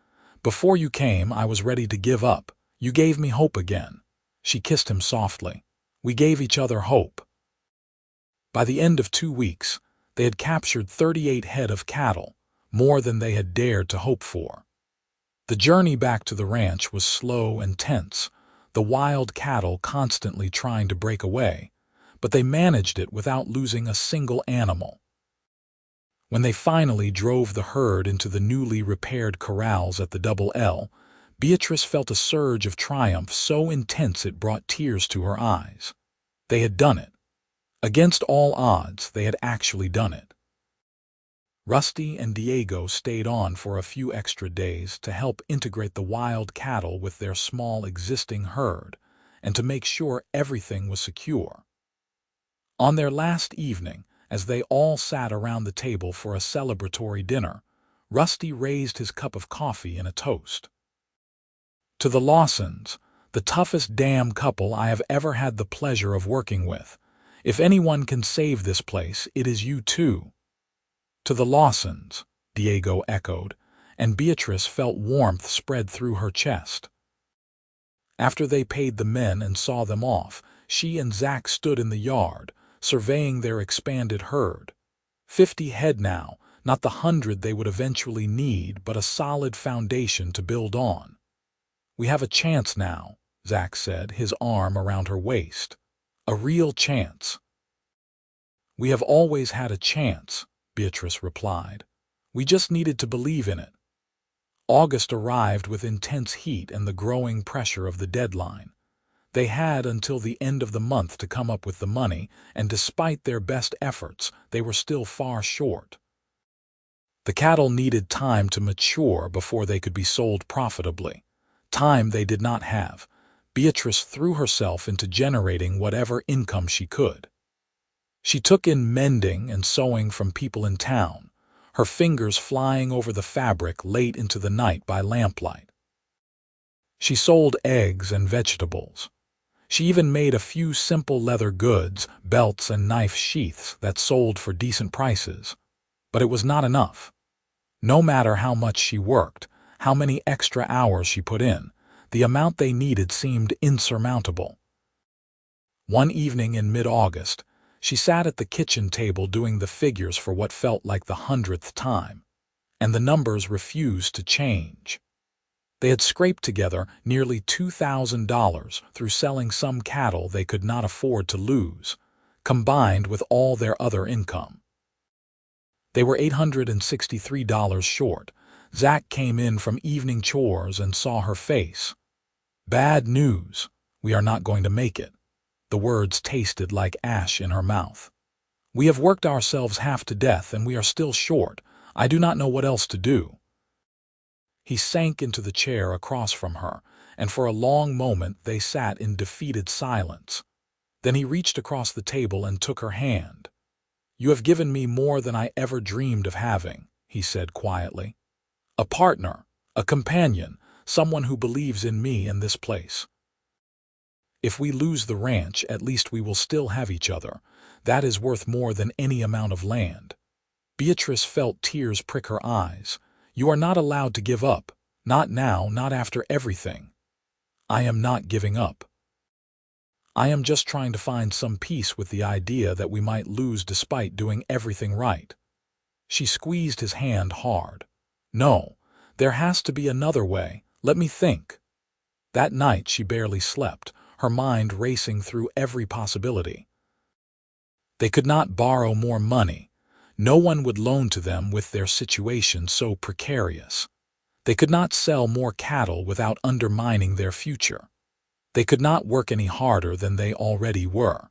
"Before you came, I was ready to give up. You gave me hope again." She kissed him softly. "We gave each other hope." By the end of 2 weeks, they had captured 38 head of cattle, more than they had dared to hope for. The journey back to the ranch was slow and tense, the wild cattle constantly trying to break away, but they managed it without losing a single animal. When they finally drove the herd into the newly repaired corrals at the Double L, Beatrice felt a surge of triumph so intense it brought tears to her eyes. They had done it. Against all odds, they had actually done it. Rusty and Diego stayed on for a few extra days to help integrate the wild cattle with their small existing herd and to make sure everything was secure. On their last evening, As they all sat around the table for a celebratory dinner, Rusty raised his cup of coffee in a toast. To the Lawsons, the toughest damn couple I have ever had the pleasure of working with. If anyone can save this place, it is you two. To the Lawsons, Diego echoed, and Beatrice felt warmth spread through her chest. After they paid the men and saw them off, she and Zach stood in the yard, surveying their expanded herd. 50 head now, not the 100 they would eventually need, but a solid foundation to build on. We have a chance now, Zach said, his arm around her waist. A real chance. We have always had a chance, Beatrice replied. We just needed to believe in it. August arrived with intense heat and the growing pressure of the deadline. They had until the end of the month to come up with the money, and despite their best efforts, they were still far short. The cattle needed time to mature before they could be sold profitably. Time they did not have. Beatrice threw herself into generating whatever income she could. She took in mending and sewing from people in town, her fingers flying over the fabric late into the night by lamplight. She sold eggs and vegetables. She even made a few simple leather goods, belts and knife sheaths that sold for decent prices. But it was not enough. No matter how much she worked, how many extra hours she put in, the amount they needed seemed insurmountable. One evening in mid-August, she sat at the kitchen table doing the figures for what felt like the 100th time, and the numbers refused to change. They had scraped together nearly $2,000 through selling some cattle they could not afford to lose, combined with all their other income. They were $863 short. Zach came in from evening chores and saw her face. Bad news. We are not going to make it. The words tasted like ash in her mouth. We have worked ourselves half to death and we are still short. I do not know what else to do. He sank into the chair across from her, and for a long moment they sat in defeated silence. Then he reached across the table and took her hand. You have given me more than I ever dreamed of having, he said quietly. A partner, a companion, someone who believes in me and this place. If we lose the ranch, at least we will still have each other. That is worth more than any amount of land. Beatrice felt tears prick her eyes. You are not allowed to give up. Not now, not after everything. I am not giving up. I am just trying to find some peace with the idea that we might lose despite doing everything right. She squeezed his hand hard. No, there has to be another way. Let me think. That night she barely slept, her mind racing through every possibility. They could not borrow more money. No one would loan to them with their situation so precarious. They could not sell more cattle without undermining their future. They could not work any harder than they already were.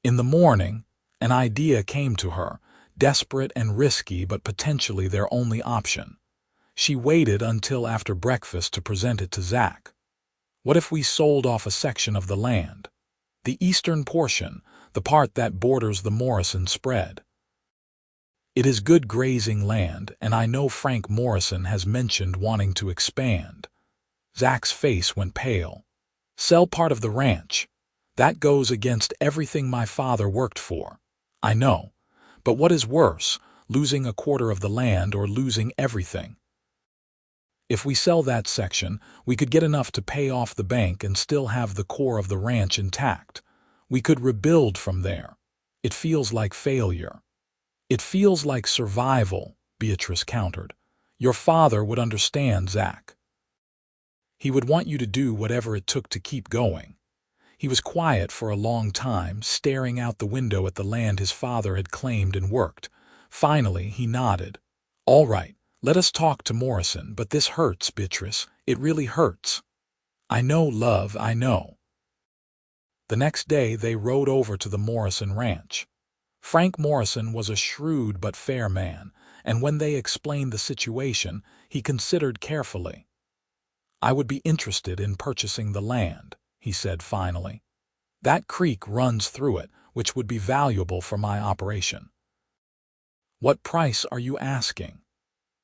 In the morning, an idea came to her, desperate and risky but potentially their only option. She waited until after breakfast to present it to Zach. What if we sold off a section of the land? The eastern portion, the part that borders the Morrison spread. It is good grazing land, and I know Frank Morrison has mentioned wanting to expand. Zach's face went pale. Sell part of the ranch. That goes against everything my father worked for. I know. But what is worse, losing a quarter of the land or losing everything? If we sell that section, we could get enough to pay off the bank and still have the core of the ranch intact. We could rebuild from there. It feels like failure. It feels like survival, Beatrice countered. Your father would understand, Zach. He would want you to do whatever it took to keep going. He was quiet for a long time, staring out the window at the land his father had claimed and worked. Finally, he nodded. All right. Let us talk to Morrison, but this hurts, Beatrice. It really hurts. I know, love, I know. The next day they rode over to the Morrison ranch. Frank Morrison was a shrewd but fair man, and when they explained the situation, he considered carefully. I would be interested in purchasing the land, he said finally. That creek runs through it. which would be valuable for my operation. What price are you asking?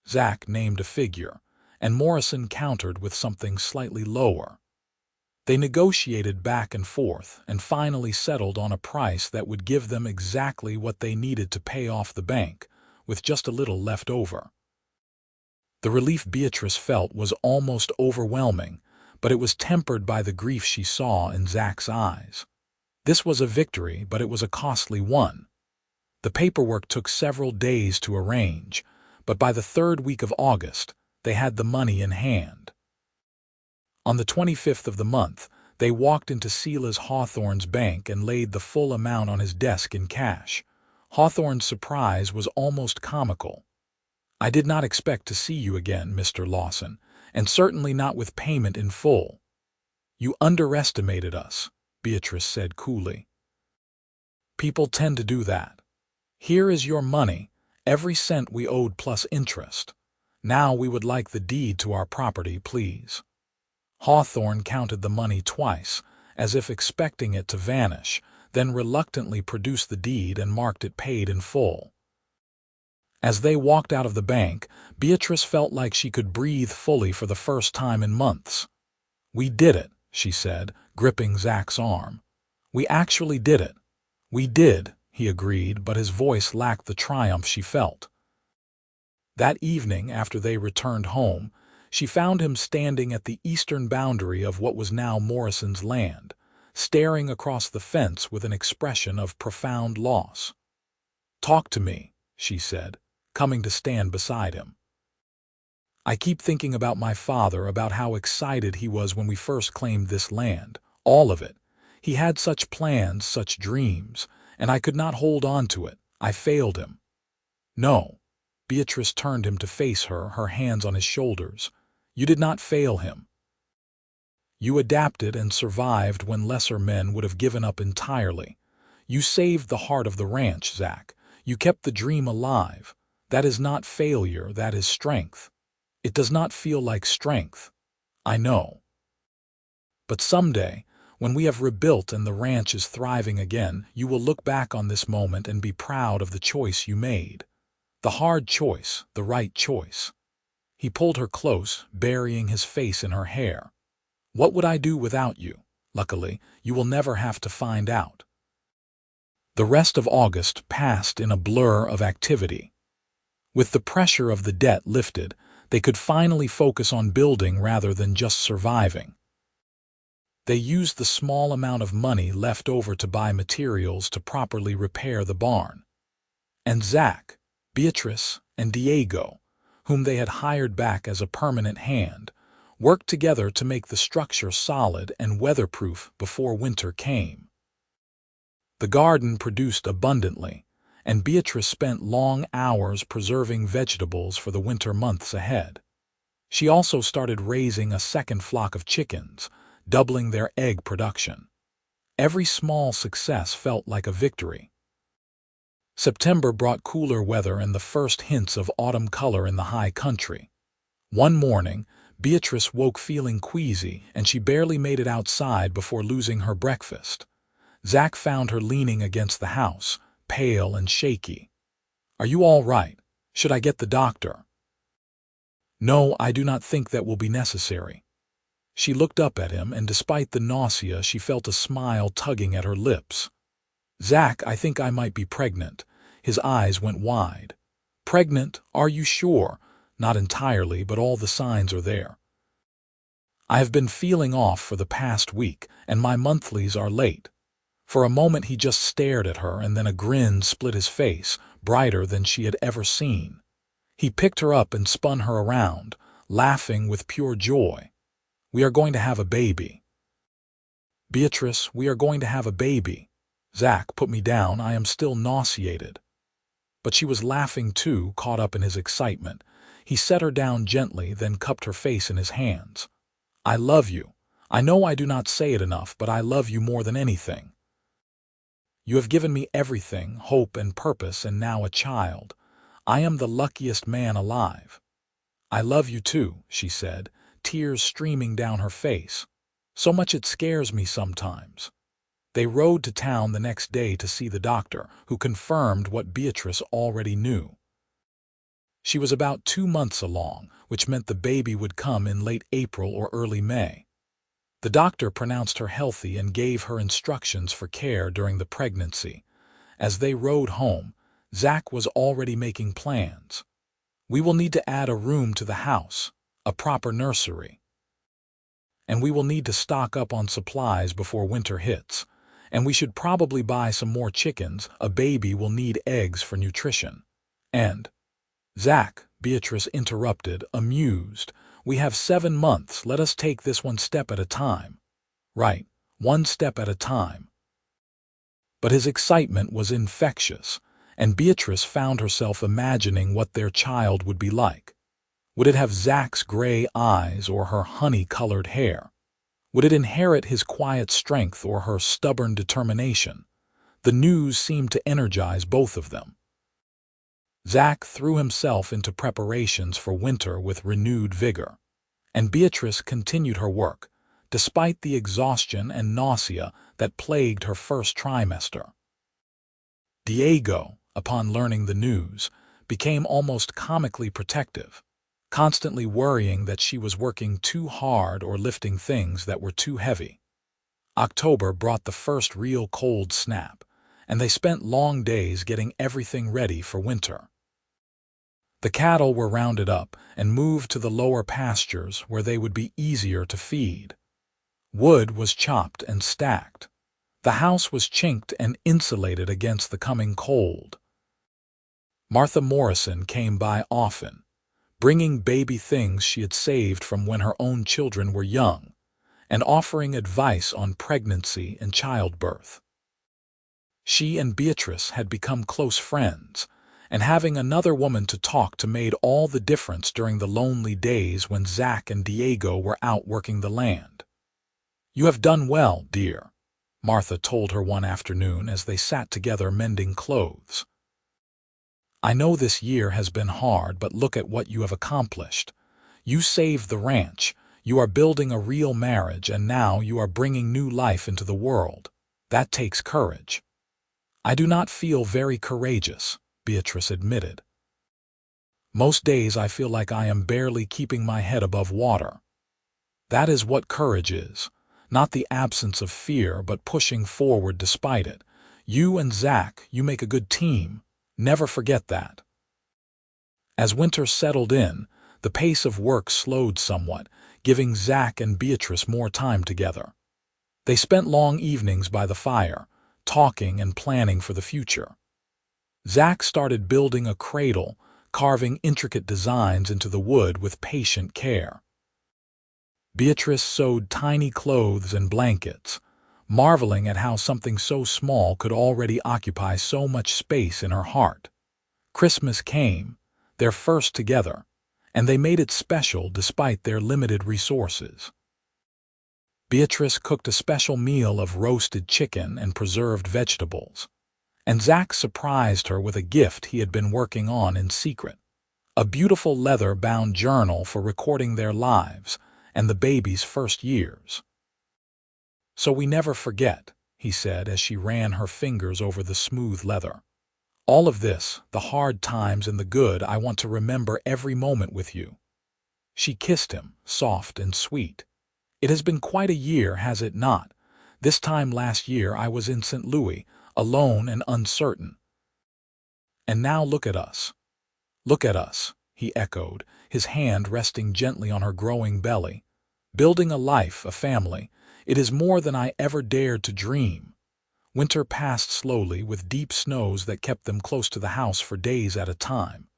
Zach named a figure, and Morrison countered with something slightly lower. They negotiated back and forth and finally settled on a price that would give them exactly what they needed to pay off the bank, with just a little left over. The relief Beatrice felt was almost overwhelming, but it was tempered by the grief she saw in Zach's eyes. This was a victory, but it was a costly one. The paperwork took several days to arrange, but by the 3rd week of August, they had the money in hand. On the 25th of the month, they walked into Silas Hawthorne's bank and laid the full amount on his desk in cash. Hawthorne's surprise was almost comical. "I did not expect to see you again, Mr. Lawson, and certainly not with payment in full." "You underestimated us," Beatrice said coolly. "People tend to do that. Here is your money, every cent we owed plus interest. Now we would like the deed to our property, please." Hawthorne counted the money twice, as if expecting it to vanish, then reluctantly produced the deed and marked it paid in full. As they walked out of the bank, Beatrice felt like she could breathe fully for the first time in months. "We did it," she said, gripping Zach's arm. "We actually did it." "We did," he agreed, but his voice lacked the triumph she felt. That evening, after they returned home, she found him standing at the eastern boundary of what was now Morrison's land, staring across the fence with an expression of profound loss. "Talk to me," she said, coming to stand beside him. "I keep thinking about my father, about how excited he was when we first claimed this land, all of it. He had such plans, such dreams, and I could not hold on to it. I failed him." "No." Beatrice turned him to face her, her hands on his shoulders. "You did not fail him. You adapted and survived when lesser men would have given up entirely. You saved the heart of the ranch, Zach. You kept the dream alive. That is not failure, that is strength. It does not feel like strength. I know. But someday, when we have rebuilt and the ranch is thriving again, you will look back on this moment and be proud of the choice you made. The hard choice, the right choice." He pulled her close, burying his face in her hair. "What would I do without you? Luckily, you will never have to find out." The rest of August passed in a blur of activity. With the pressure of the debt lifted, they could finally focus on building rather than just surviving. They used the small amount of money left over to buy materials to properly repair the barn. And Zach, Beatrice, and Diego, whom they had hired back as a permanent hand, worked together to make the structure solid and weatherproof before winter came. The garden produced abundantly, and Beatrice spent long hours preserving vegetables for the winter months ahead. She also started raising a second flock of chickens, doubling their egg production. Every small success felt like a victory. September brought cooler weather and the first hints of autumn color in the high country. One morning, Beatrice woke feeling queasy, and she barely made it outside before losing her breakfast. Zach found her leaning against the house, pale and shaky. "Are you all right? Should I get the doctor?" "No, I do not think that will be necessary." She looked up at him, and despite the nausea, she felt a smile tugging at her lips. "Zach, I think I might be pregnant." His eyes went wide. "Pregnant? Are you sure?" "Not entirely, but all the signs are there. I have been feeling off for the past week, and my monthlies are late." For a moment he just stared at her, and then a grin split his face, brighter than she had ever seen. He picked her up and spun her around, laughing with pure joy. "We are going to have a baby." "Beatrice, we are going to have a baby." "Zach, put me down, I am still nauseated." But she was laughing too, caught up in his excitement. He set her down gently, then cupped her face in his hands. "I love you. I know I do not say it enough, but I love you more than anything. You have given me everything, hope and purpose, and now a child. I am the luckiest man alive." "I love you too," she said, tears streaming down her face. "So much it scares me sometimes." They rode to town the next day to see the doctor, who confirmed what Beatrice already knew. She was about 2 months along, which meant the baby would come in late April or early May. The doctor pronounced her healthy and gave her instructions for care during the pregnancy. As they rode home, Zach was already making plans. "We will need to add a room to the house, a proper nursery. And we will need to stock up on supplies before winter hits. And we should probably buy some more chickens. A baby will need eggs for nutrition. And—" "Zach," Beatrice interrupted, amused, "we have 7 months. Let us take this one step at a time." "Right, one step at a time." But his excitement was infectious, and Beatrice found herself imagining what their child would be like. Would it have Zach's gray eyes or her honey-colored hair? Would it inherit his quiet strength or her stubborn determination? The news seemed to energize both of them. Zach threw himself into preparations for winter with renewed vigor, and Beatrice continued her work, despite the exhaustion and nausea that plagued her first trimester. Diego, upon learning the news, became almost comically protective, constantly worrying that she was working too hard or lifting things that were too heavy. October brought the first real cold snap, and they spent long days getting everything ready for winter. The cattle were rounded up and moved to the lower pastures where they would be easier to feed. Wood was chopped and stacked. The house was chinked and insulated against the coming cold. Martha Morrison came by often, bringing baby things she had saved from when her own children were young, and offering advice on pregnancy and childbirth. She and Beatrice had become close friends, and having another woman to talk to made all the difference during the lonely days when Zach and Diego were out working the land. "You have done well, dear," Martha told her one afternoon as they sat together mending clothes. "I know this year has been hard, but look at what you have accomplished. You saved the ranch, you are building a real marriage, and now you are bringing new life into the world. That takes courage." "I do not feel very courageous," Beatrice admitted. "Most days I feel like I am barely keeping my head above water." "That is what courage is. Not the absence of fear, but pushing forward despite it. You and Zach, you make a good team. Never forget that." As winter settled in, the pace of work slowed somewhat, giving Zach and Beatrice more time together. They spent long evenings by the fire, talking and planning for the future. Zach started building a cradle, carving intricate designs into the wood with patient care. Beatrice sewed tiny clothes and blankets, marveling at how something so small could already occupy so much space in her heart. Christmas came, their first together, and they made it special despite their limited resources. Beatrice cooked a special meal of roasted chicken and preserved vegetables, and Zach surprised her with a gift he had been working on in secret, a beautiful leather-bound journal for recording their lives and the baby's first years. "So we never forget," he said as she ran her fingers over the smooth leather. "All of this, the hard times and the good, I want to remember every moment with you." She kissed him, soft and sweet. "It has been quite a year, has it not? This time last year I was in St. Louis, alone and uncertain. And now look at us." "Look at us," he echoed, his hand resting gently on her growing belly. "Building a life, a family. It is more than I ever dared to dream." Winter passed slowly with deep snows that kept them close to the house for days at a time.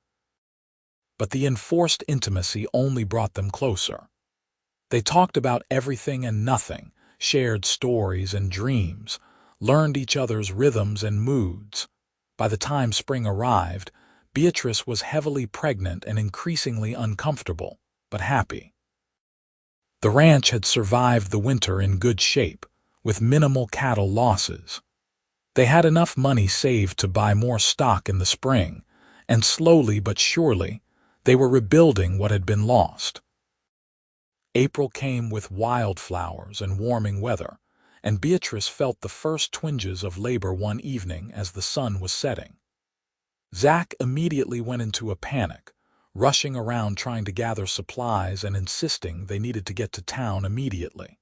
But the enforced intimacy only brought them closer. They talked about everything and nothing, shared stories and dreams, learned each other's rhythms and moods. By the time spring arrived, Beatrice was heavily pregnant and increasingly uncomfortable, but happy. The ranch had survived the winter in good shape, with minimal cattle losses. They had enough money saved to buy more stock in the spring, and slowly but surely, they were rebuilding what had been lost. April came with wildflowers and warming weather, and Beatrice felt the first twinges of labor one evening as the sun was setting. Zach immediately went into a panic, rushing around trying to gather supplies and insisting they needed to get to town immediately.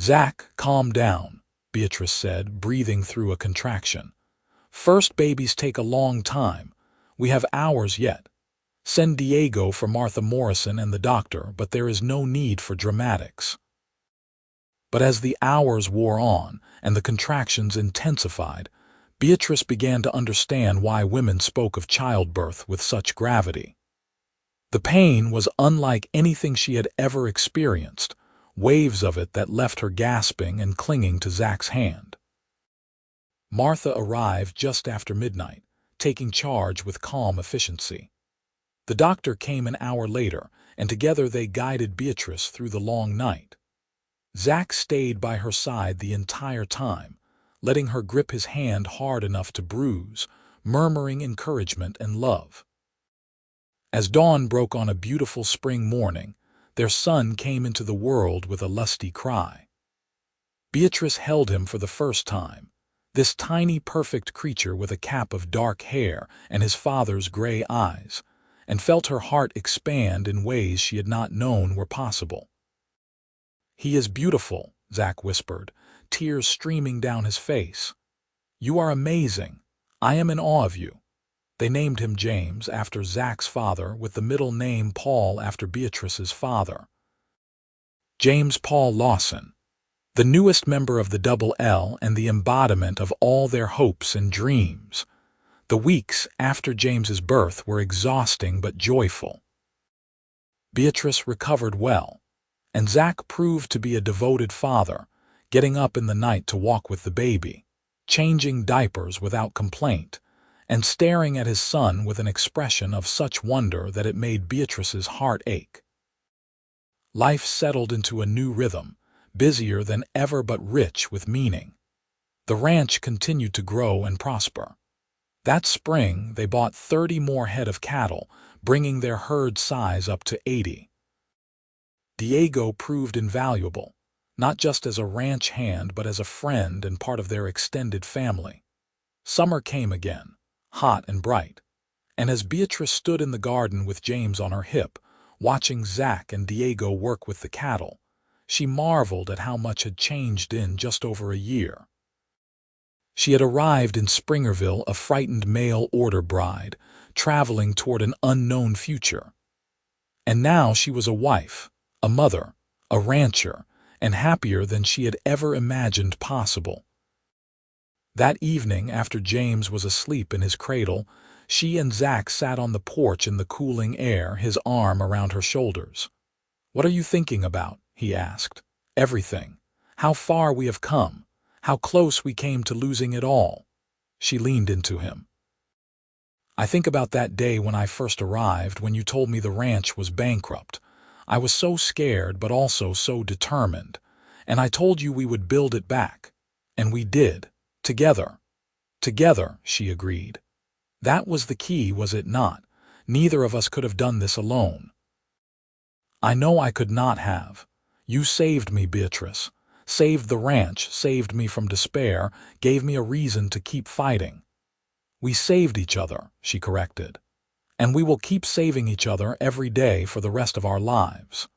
"Zach, calm down," Beatrice said, breathing through a contraction. "First babies take a long time. We have hours yet. Send Diego for Martha Morrison and the doctor, but there is no need for dramatics." But as the hours wore on and the contractions intensified, Beatrice began to understand why women spoke of childbirth with such gravity. The pain was unlike anything she had ever experienced, waves of it that left her gasping and clinging to Zach's hand. Martha arrived just after midnight, taking charge with calm efficiency. The doctor came an hour later, and together they guided Beatrice through the long night. Zach stayed by her side the entire time, letting her grip his hand hard enough to bruise, murmuring encouragement and love. As dawn broke on a beautiful spring morning, their son came into the world with a lusty cry. Beatrice held him for the first time, this tiny perfect creature with a cap of dark hair and his father's gray eyes, and felt her heart expand in ways she had not known were possible. "He is beautiful," Zach whispered, tears streaming down his face. "You are amazing. I am in awe of you." They named him James after Zach's father, with the middle name Paul after Beatrice's father. James Paul Lawson, the newest member of the Double L and the embodiment of all their hopes and dreams. The weeks after James's birth were exhausting but joyful. Beatrice recovered well, and Zach proved to be a devoted father, getting up in the night to walk with the baby, changing diapers without complaint, and staring at his son with an expression of such wonder that it made Beatrice's heart ache. Life settled into a new rhythm, busier than ever but rich with meaning. The ranch continued to grow and prosper. That spring, they bought 30 more head of cattle, bringing their herd size up to 80. Diego proved invaluable, not just as a ranch hand but as a friend and part of their extended family. Summer came again, hot and bright, and as Beatrice stood in the garden with James on her hip, watching Zach and Diego work with the cattle, she marveled at how much had changed in just over a year. She had arrived in Springerville a frightened mail-order bride, traveling toward an unknown future. And now she was a wife, a mother, a rancher, and happier than she had ever imagined possible. That evening, after James was asleep in his cradle, she and Zach sat on the porch in the cooling air, his arm around her shoulders. "What are you thinking about?" he asked. "Everything. How far we have come. How close we came to losing it all." She leaned into him. "I think about that day when I first arrived, when you told me the ranch was bankrupt. I was so scared but also so determined, and I told you we would build it back. And we did. Together." "Together," she agreed. "That was the key, was it not? Neither of us could have done this alone." "I know I could not have. You saved me, Beatrice. Saved the ranch, saved me from despair, gave me a reason to keep fighting." "We saved each other," she corrected. "And we will keep saving each other every day for the rest of our lives."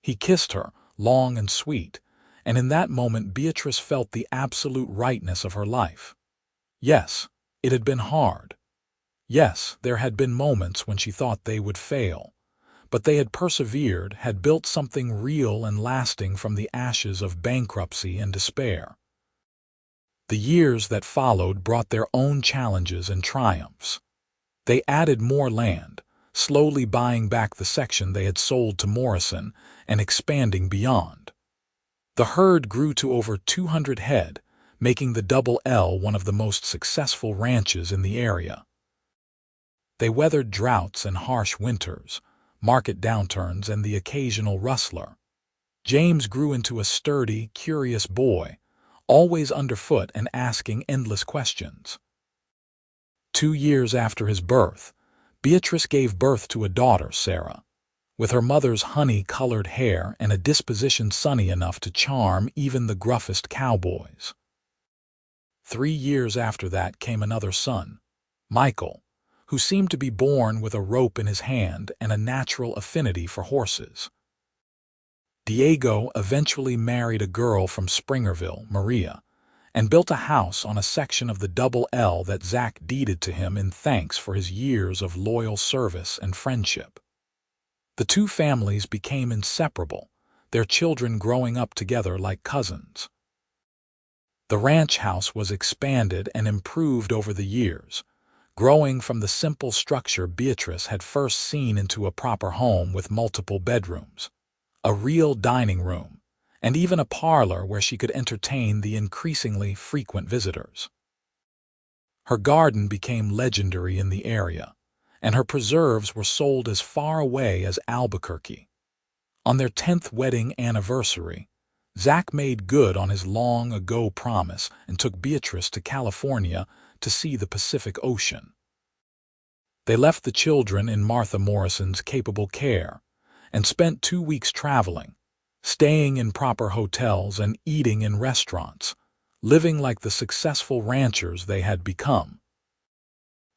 He kissed her, long and sweet, and in that moment Beatrice felt the absolute rightness of her life. Yes, it had been hard. Yes, there had been moments when she thought they would fail. But they had persevered, had built something real and lasting from the ashes of bankruptcy and despair. The years that followed brought their own challenges and triumphs. They added more land, slowly buying back the section they had sold to Morrison and expanding beyond. The herd grew to over 200 head, making the Double L one of the most successful ranches in the area. They weathered droughts and harsh winters, market downturns, and the occasional rustler. James grew into a sturdy, curious boy, always underfoot and asking endless questions. 2 years after his birth, Beatrice gave birth to a daughter, Sarah. with her mother's honey-colored hair and a disposition sunny enough to charm even the gruffest cowboys. 3 years after that came another son, Michael, who seemed to be born with a rope in his hand and a natural affinity for horses. Diego eventually married a girl from Springerville, Maria, and built a house on a section of the Double L that Zach deeded to him in thanks for his years of loyal service and friendship. The two families became inseparable, their children growing up together like cousins. The ranch house was expanded and improved over the years, growing from the simple structure Beatrice had first seen into a proper home with multiple bedrooms, a real dining room, and even a parlor where she could entertain the increasingly frequent visitors. Her garden became legendary in the area, and her preserves were sold as far away as Albuquerque. On their 10th wedding anniversary, Zach made good on his long-ago promise and took Beatrice to California to see the Pacific Ocean. They left the children in Martha Morrison's capable care and spent 2 weeks traveling, staying in proper hotels and eating in restaurants, living like the successful ranchers they had become.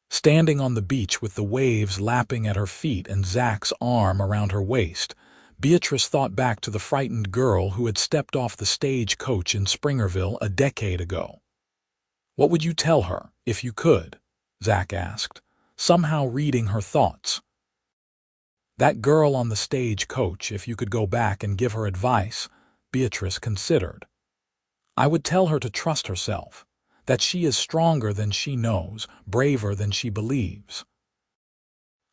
Standing on the beach with the waves lapping at her feet and Zach's arm around her waist, Beatrice thought back to the frightened girl who had stepped off the stagecoach in Springerville a decade ago. "What would you tell her, if you could?" Zach asked, somehow reading her thoughts. That girl on the stagecoach, if you could go back and give her advice, Beatrice considered. "I would tell her to trust herself, that she is stronger than she knows, braver than she believes.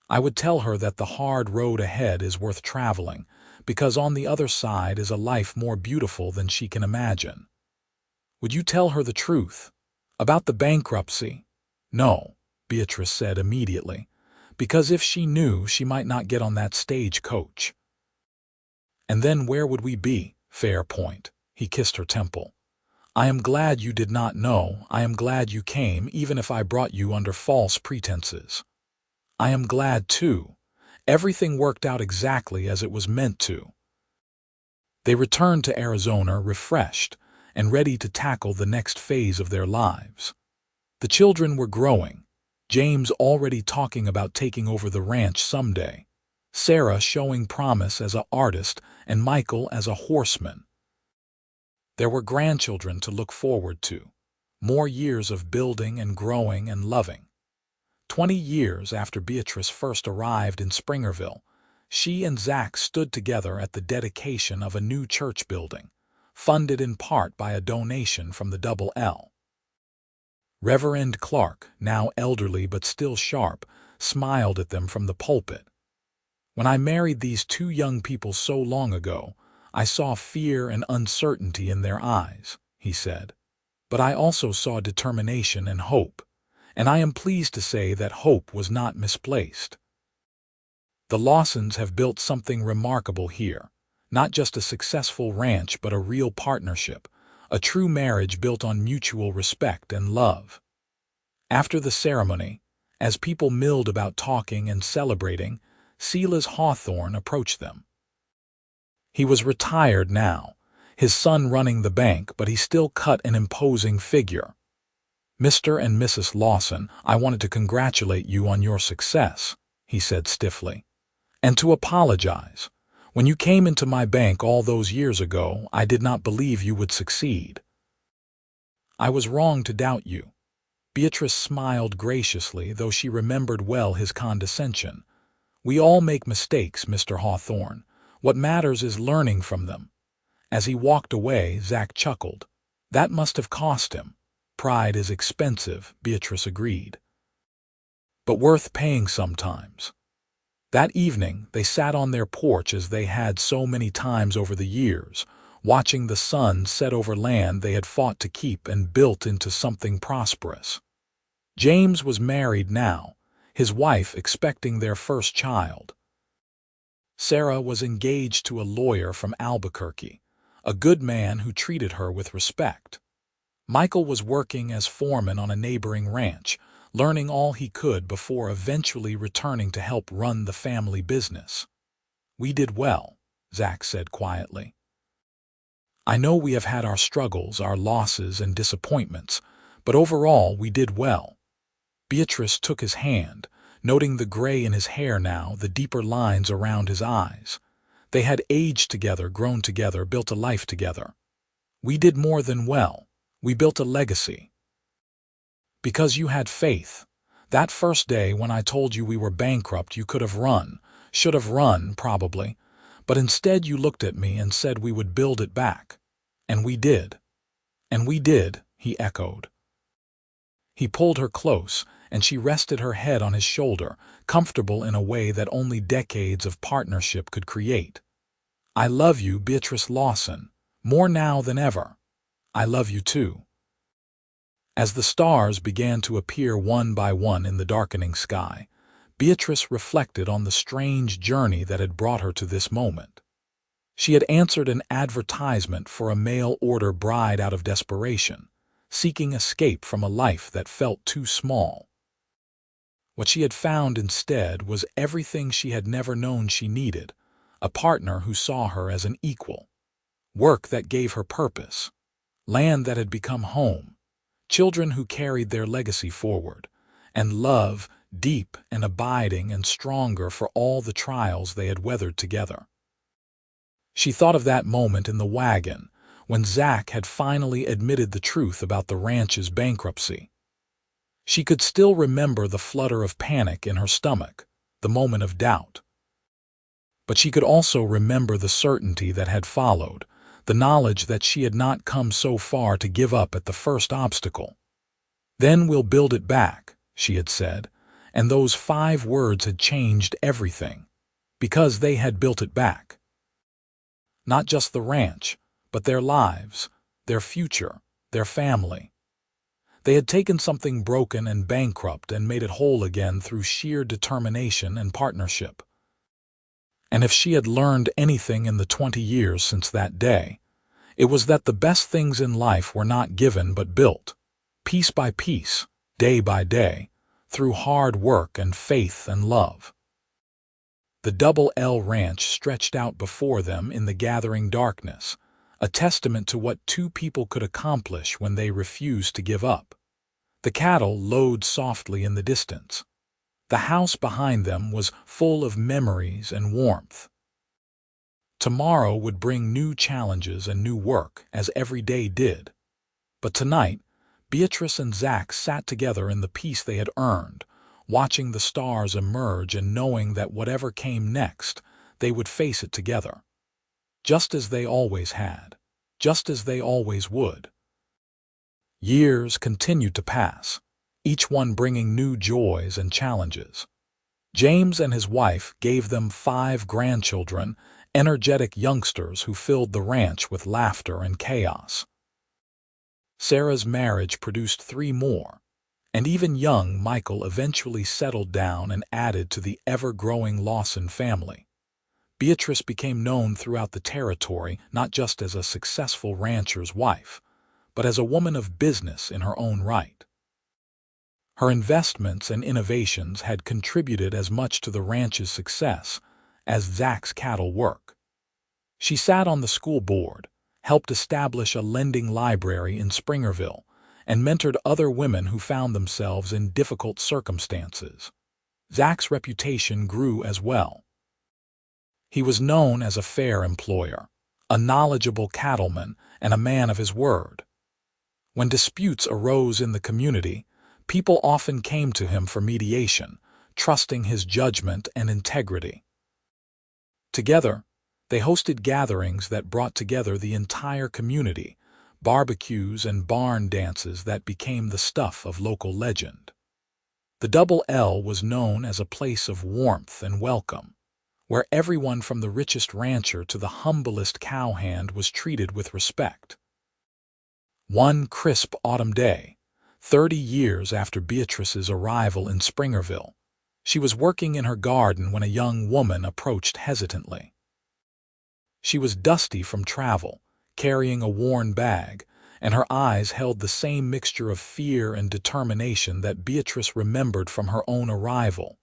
I would tell her that the hard road ahead is worth traveling, because on the other side is a life more beautiful than she can imagine." "Would you tell her the truth? About the bankruptcy?" "No," Beatrice said immediately, "because if she knew, she might not get on that stagecoach." "And then where would we be?" "Fair point." He kissed her temple. "I am glad you did not know. I am glad you came, even if I brought you under false pretenses." "I am glad, too. Everything worked out exactly as it was meant to." They returned to Arizona refreshed and ready to tackle the next phase of their lives. The children were growing, James already talking about taking over the ranch someday, Sarah showing promise as an artist, and Michael as a horseman. There were grandchildren to look forward to, more years of building and growing and loving. 20 years after Beatrice first arrived in Springerville, she and Zach stood together at the dedication of a new church building, funded in part by a donation from the Double L. Reverend Clark, now elderly but still sharp, smiled at them from the pulpit. "When I married these two young people so long ago, I saw fear and uncertainty in their eyes," he said. "But I also saw determination and hope, and I am pleased to say that hope was not misplaced. The Lawsons have built something remarkable here, not just a successful ranch but a real partnership, a true marriage built on mutual respect and love." After the ceremony, as people milled about talking and celebrating, Silas Hawthorne approached them. He was retired now, his son running the bank, but he still cut an imposing figure. "Mr. and Mrs. Lawson, I wanted to congratulate you on your success," he said stiffly, "and to apologize. When you came into my bank all those years ago, I did not believe you would succeed. I was wrong to doubt you." Beatrice smiled graciously, though she remembered well his condescension. "We all make mistakes, Mr. Hawthorne. What matters is learning from them." As he walked away, Zach chuckled. "That must have cost him." "Pride is expensive," Beatrice agreed, "but worth paying sometimes." That evening, they sat on their porch as they had so many times over the years, watching the sun set over land they had fought to keep and built into something prosperous. James was married now, his wife expecting their first child. Sarah was engaged to a lawyer from Albuquerque, a good man who treated her with respect. Michael was working as foreman on a neighboring ranch, learning all he could before eventually returning to help run the family business. "We did well," Zach said quietly. "I know we have had our struggles, our losses and disappointments, but overall we did well." Beatrice took his hand, noting the gray in his hair now, the deeper lines around his eyes. They had aged together, grown together, built a life together. "We did more than well. We built a legacy. Because you had faith. That first day when I told you we were bankrupt, you could have run, should have run, probably, but instead you looked at me and said we would build it back. And we did." "And we did," he echoed. He pulled her close, and she rested her head on his shoulder, comfortable in a way that only decades of partnership could create. "I love you, Beatrice Lawson, more now than ever. I love you too." As the stars began to appear one by one in the darkening sky, Beatrice reflected on the strange journey that had brought her to this moment. She had answered an advertisement for a mail-order bride out of desperation, seeking escape from a life that felt too small. What she had found instead was everything she had never known she needed: a partner who saw her as an equal, work that gave her purpose, land that had become home, children who carried their legacy forward, and love, deep and abiding and stronger for all the trials they had weathered together. She thought of that moment in the wagon when Zach had finally admitted the truth about the ranch's bankruptcy. She could still remember the flutter of panic in her stomach, the moment of doubt. But she could also remember the certainty that had followed, the knowledge that she had not come so far to give up at the first obstacle. "Then we'll build it back," she had said, and those 5 words had changed everything, because they had built it back. Not just the ranch, but their lives, their future, their family. They had taken something broken and bankrupt and made it whole again through sheer determination and partnership. And if she had learned anything in the 20 years since that day, it was that the best things in life were not given but built, piece by piece, day by day, through hard work and faith and love. The Double L Ranch stretched out before them in the gathering darkness, a testament to what 2 people could accomplish when they refused to give up. The cattle lowed softly in the distance. The house behind them was full of memories and warmth. Tomorrow would bring new challenges and new work, as every day did. But tonight, Beatrice and Zach sat together in the peace they had earned, watching the stars emerge and knowing that whatever came next, they would face it together. Just as they always had, just as they always would. Years continued to pass, each one bringing new joys and challenges. James and his wife gave them 5 grandchildren, energetic youngsters who filled the ranch with laughter and chaos. Sarah's marriage produced 3 more, and even young Michael eventually settled down and added to the ever-growing Lawson family. Beatrice became known throughout the territory not just as a successful rancher's wife, but as a woman of business in her own right. Her investments and innovations had contributed as much to the ranch's success as Zach's cattle work. She sat on the school board, helped establish a lending library in Springerville, and mentored other women who found themselves in difficult circumstances. Zach's reputation grew as well. He was known as a fair employer, a knowledgeable cattleman, and a man of his word. When disputes arose in the community, people often came to him for mediation, trusting his judgment and integrity. Together, they hosted gatherings that brought together the entire community, barbecues and barn dances that became the stuff of local legend. The Double L was known as a place of warmth and welcome, where everyone from the richest rancher to the humblest cowhand was treated with respect. One crisp autumn day, 30 years after Beatrice's arrival in Springerville, she was working in her garden when a young woman approached hesitantly. She was dusty from travel, carrying a worn bag, and her eyes held the same mixture of fear and determination that Beatrice remembered from her own arrival.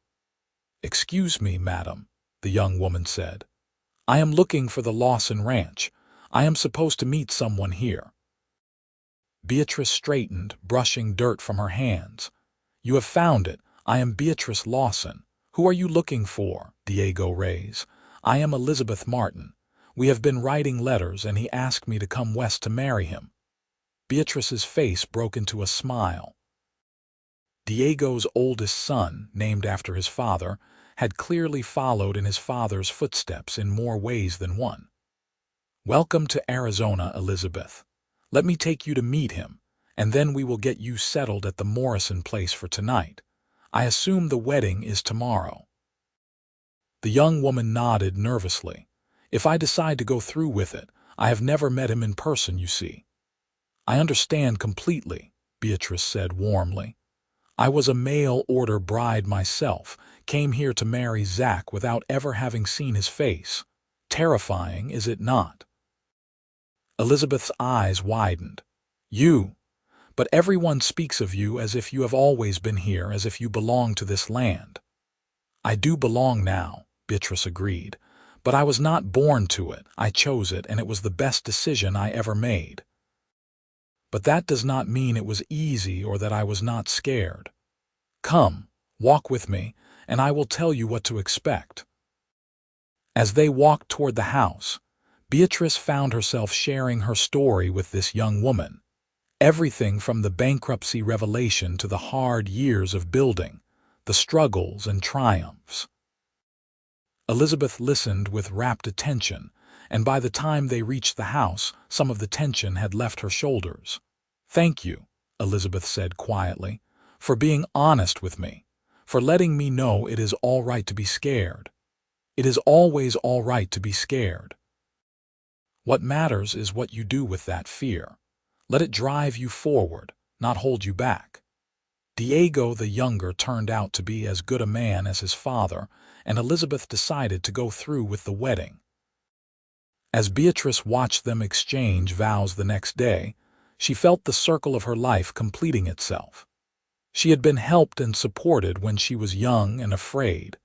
"Excuse me, madam," the young woman said. I am looking for the Lawson Ranch. I am supposed to meet someone here." Beatrice straightened, brushing dirt from her hands. "You have found it. I am Beatrice Lawson. Who are you looking for?" Diego raised. "I am Elizabeth Martin. We have been writing letters and he asked me to come west to marry him." Beatrice's face broke into a smile. Diego's oldest son, named after his father, had clearly followed in his father's footsteps in more ways than one. "Welcome to Arizona, Elizabeth. Let me take you to meet him, and then we will get you settled at the Morrison place for tonight. I assume the wedding is tomorrow." The young woman nodded nervously. "If I decide to go through with it, I have never met him in person, you see." "I understand completely," Beatrice said warmly. "I was a mail-order bride myself, came here to marry Zach without ever having seen his face. Terrifying, is it not?" Elizabeth's eyes widened. "You? But everyone speaks of you as if you have always been here, as if you belong to this land." "I do belong now," Beatrice agreed. "But I was not born to it. I chose it, and it was the best decision I ever made. But that does not mean it was easy or that I was not scared. Come, walk with me, and I will tell you what to expect." As they walked toward the house, Beatrice found herself sharing her story with this young woman. Everything from the bankruptcy revelation to the hard years of building, the struggles and triumphs. Elizabeth listened with rapt attention, and by the time they reached the house, some of the tension had left her shoulders. "Thank you," Elizabeth said quietly, "for being honest with me, for letting me know it is all right to be scared. It is always all right to be scared. What matters is what you do with that fear. Let it drive you forward, not hold you back." Diego the younger turned out to be as good a man as his father, and Elizabeth decided to go through with the wedding. As Beatrice watched them exchange vows the next day, she felt the circle of her life completing itself. She had been helped and supported when she was young and afraid,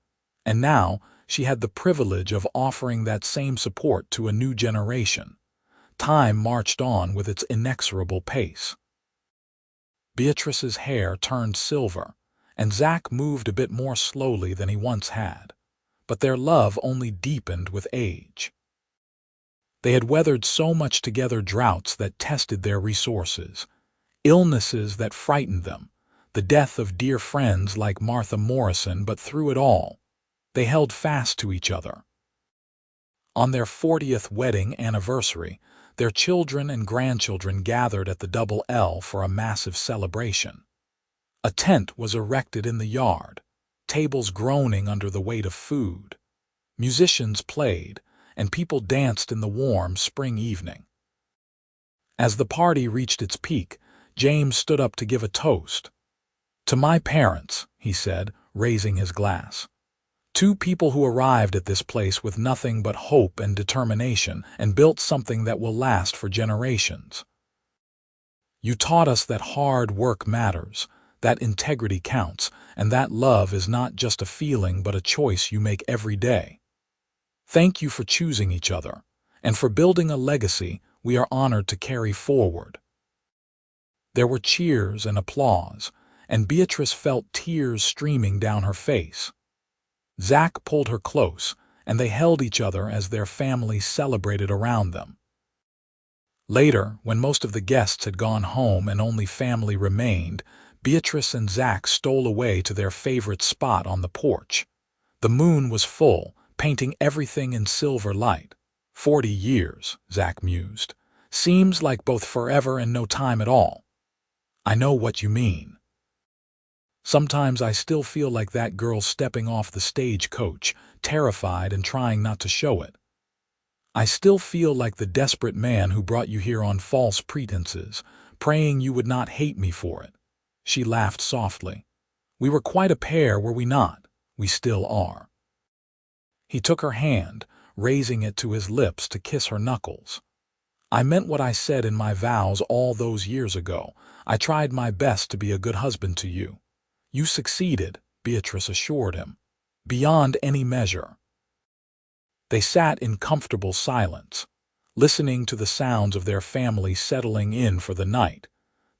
and now she had the privilege of offering that same support to a new generation. Time marched on with its inexorable pace. Beatrice's hair turned silver, and Zach moved a bit more slowly than he once had, but their love only deepened with age. They had weathered so much together: droughts that tested their resources, illnesses that frightened them, the death of dear friends like Martha Morrison, but through it all, they held fast to each other. On their 40th wedding anniversary, their children and grandchildren gathered at the Double L for a massive celebration. A tent was erected in the yard, tables groaning under the weight of food. Musicians played, and people danced in the warm spring evening. As the party reached its peak, James stood up to give a toast. "To my parents," he said, raising his glass. "Two people who arrived at this place with nothing but hope and determination and built something that will last for generations. You taught us that hard work matters, that integrity counts, and that love is not just a feeling but a choice you make every day. Thank you for choosing each other, and for building a legacy we are honored to carry forward." There were cheers and applause, and Beatrice felt tears streaming down her face. Zach pulled her close, and they held each other as their family celebrated around them. Later, when most of the guests had gone home and only family remained, Beatrice and Zach stole away to their favorite spot on the porch. The moon was full, painting everything in silver light. 40 years, Zach mused. Seems like both forever and no time at all. "I know what you mean. Sometimes I still feel like that girl stepping off the stagecoach, terrified and trying not to show it. I still feel like the desperate man who brought you here on false pretenses, praying you would not hate me for it." She laughed softly. "We were quite a pair, were we not? We still are." He took her hand, raising it to his lips to kiss her knuckles. "I meant what I said in my vows all those years ago. I tried my best to be a good husband to you." "You succeeded," Beatrice assured him, "beyond any measure." They sat in comfortable silence, listening to the sounds of their family settling in for the night,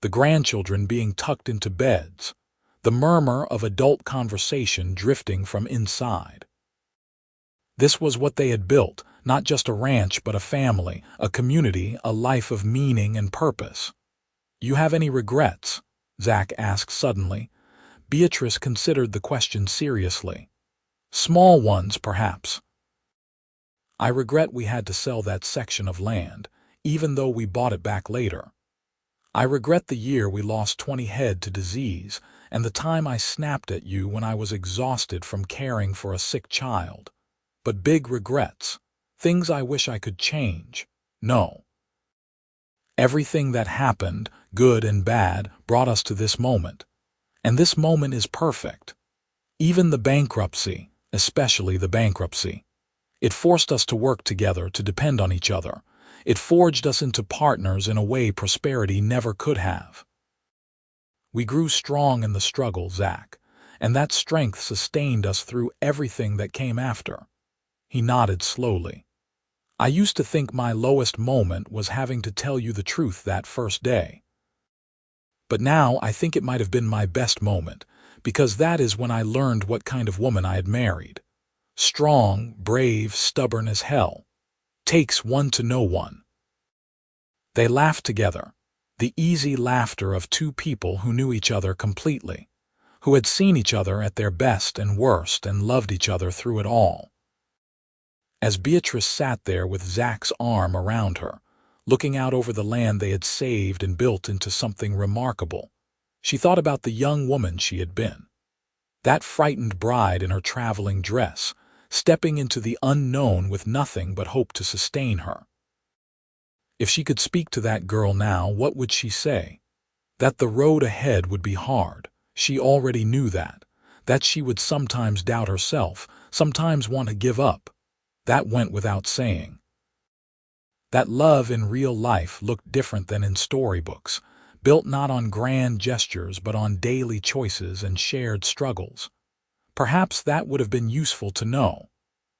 the grandchildren being tucked into beds, the murmur of adult conversation drifting from inside. This was what they had built, not just a ranch but a family, a community, a life of meaning and purpose. "You have any regrets?" Zach asked suddenly. Beatrice considered the question seriously. "Small ones, perhaps." "I regret we had to sell that section of land, even though we bought it back later. I regret the year we lost 20 head to disease, and the time I snapped at you when I was exhausted from caring for a sick child. But big regrets, things I wish I could change, no. Everything that happened, good and bad, brought us to this moment. And this moment is perfect. Even the bankruptcy, especially the bankruptcy. It forced us to work together, to depend on each other. It forged us into partners in a way prosperity never could have. We grew strong in the struggle, Zach, and that strength sustained us through everything that came after." He nodded slowly. "I used to think my lowest moment was having to tell you the truth that first day. But now I think it might have been my best moment, because that is when I learned what kind of woman I had married. Strong, brave, stubborn as hell. Takes one to know one." They laughed together, the easy laughter of two people who knew each other completely, who had seen each other at their best and worst and loved each other through it all. As Beatrice sat there with Zach's arm around her, looking out over the land they had saved and built into something remarkable, she thought about the young woman she had been. That frightened bride in her traveling dress, stepping into the unknown with nothing but hope to sustain her. If she could speak to that girl now, what would she say? That the road ahead would be hard. She already knew that. That she would sometimes doubt herself, sometimes want to give up. That went without saying. That love in real life looked different than in storybooks, built not on grand gestures but on daily choices and shared struggles. Perhaps that would have been useful to know.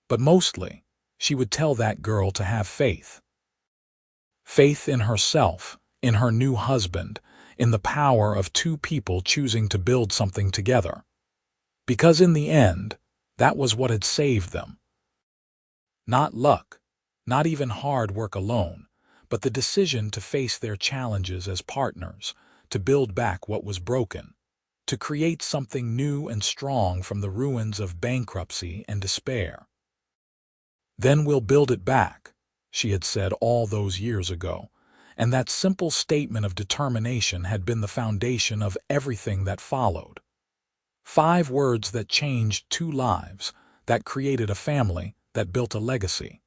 But mostly, she would tell that girl to have faith. Faith in herself, in her new husband, in the power of two people choosing to build something together. Because in the end, that was what had saved them. Not luck, not even hard work alone, but the decision to face their challenges as partners, to build back what was broken, to create something new and strong from the ruins of bankruptcy and despair. "Then we'll build it back," she had said all those years ago, and that simple statement of determination had been the foundation of everything that followed. 5 words that changed 2 lives, that created a family, that built a legacy.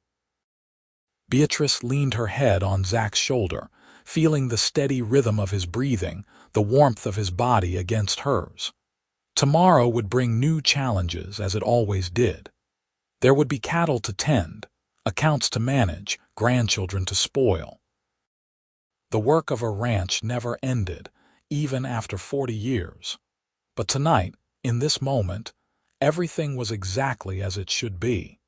Beatrice leaned her head on Zach's shoulder, feeling the steady rhythm of his breathing, the warmth of his body against hers. Tomorrow would bring new challenges, as it always did. There would be cattle to tend, accounts to manage, grandchildren to spoil. The work of a ranch never ended, even after 40 years. But tonight, in this moment, everything was exactly as it should be.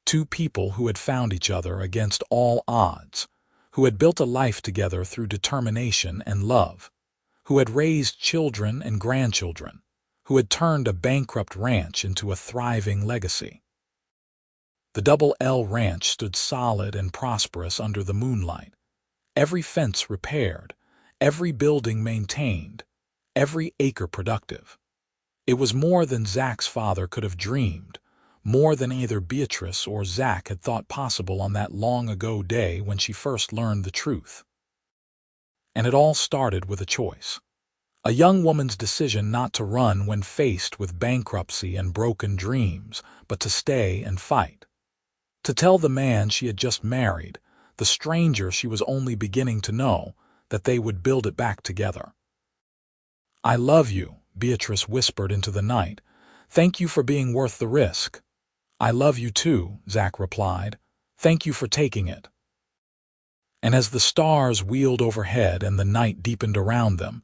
2 people who had found each other against all odds, who had built a life together through determination and love, who had raised children and grandchildren, who had turned a bankrupt ranch into a thriving legacy. The Double L Ranch stood solid and prosperous under the moonlight, every fence repaired, every building maintained, every acre productive. It was more than Zach's father could have dreamed, more than either Beatrice or Zach had thought possible on that long-ago day when she first learned the truth. And it all started with a choice. A young woman's decision not to run when faced with bankruptcy and broken dreams, but to stay and fight. To tell the man she had just married, the stranger she was only beginning to know, that they would build it back together. "I love you," Beatrice whispered into the night. "Thank you for being worth the risk." "I love you too," Zach replied. "Thank you for taking it." And as the stars wheeled overhead and the night deepened around them,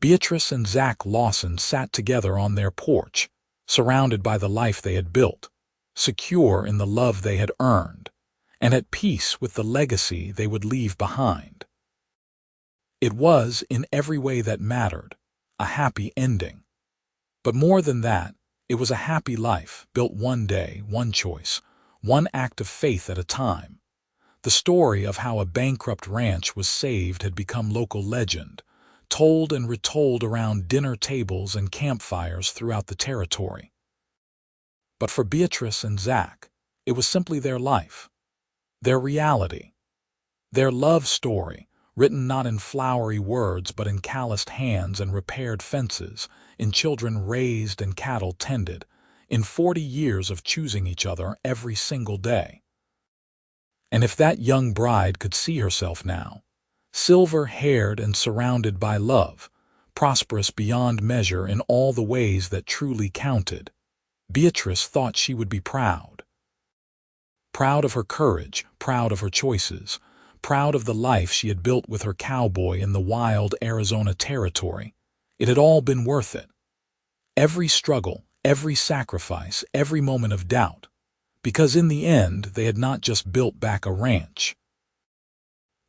Beatrice and Zach Lawson sat together on their porch, surrounded by the life they had built, secure in the love they had earned, and at peace with the legacy they would leave behind. It was, in every way that mattered, a happy ending. But more than that, it was a happy life built one day, one choice, one act of faith at a time. The story of how a bankrupt ranch was saved had become local legend, told and retold around dinner tables and campfires throughout the territory. But for Beatrice and Zach, it was simply their life, their reality, their love story, written not in flowery words but in calloused hands and repaired fences, in children raised and cattle tended, in 40 years of choosing each other every single day. And if that young bride could see herself now, silver-haired and surrounded by love, prosperous beyond measure in all the ways that truly counted, Beatrice thought she would be proud. Proud of her courage, proud of her choices, proud of the life she had built with her cowboy in the wild Arizona territory. It had all been worth it. Every struggle, every sacrifice, every moment of doubt, because in the end they had not just built back a ranch.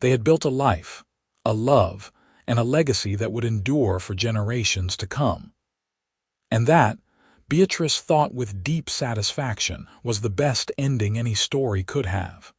They had built a life, a love, and a legacy that would endure for generations to come. And that, Beatrice thought with deep satisfaction, was the best ending any story could have.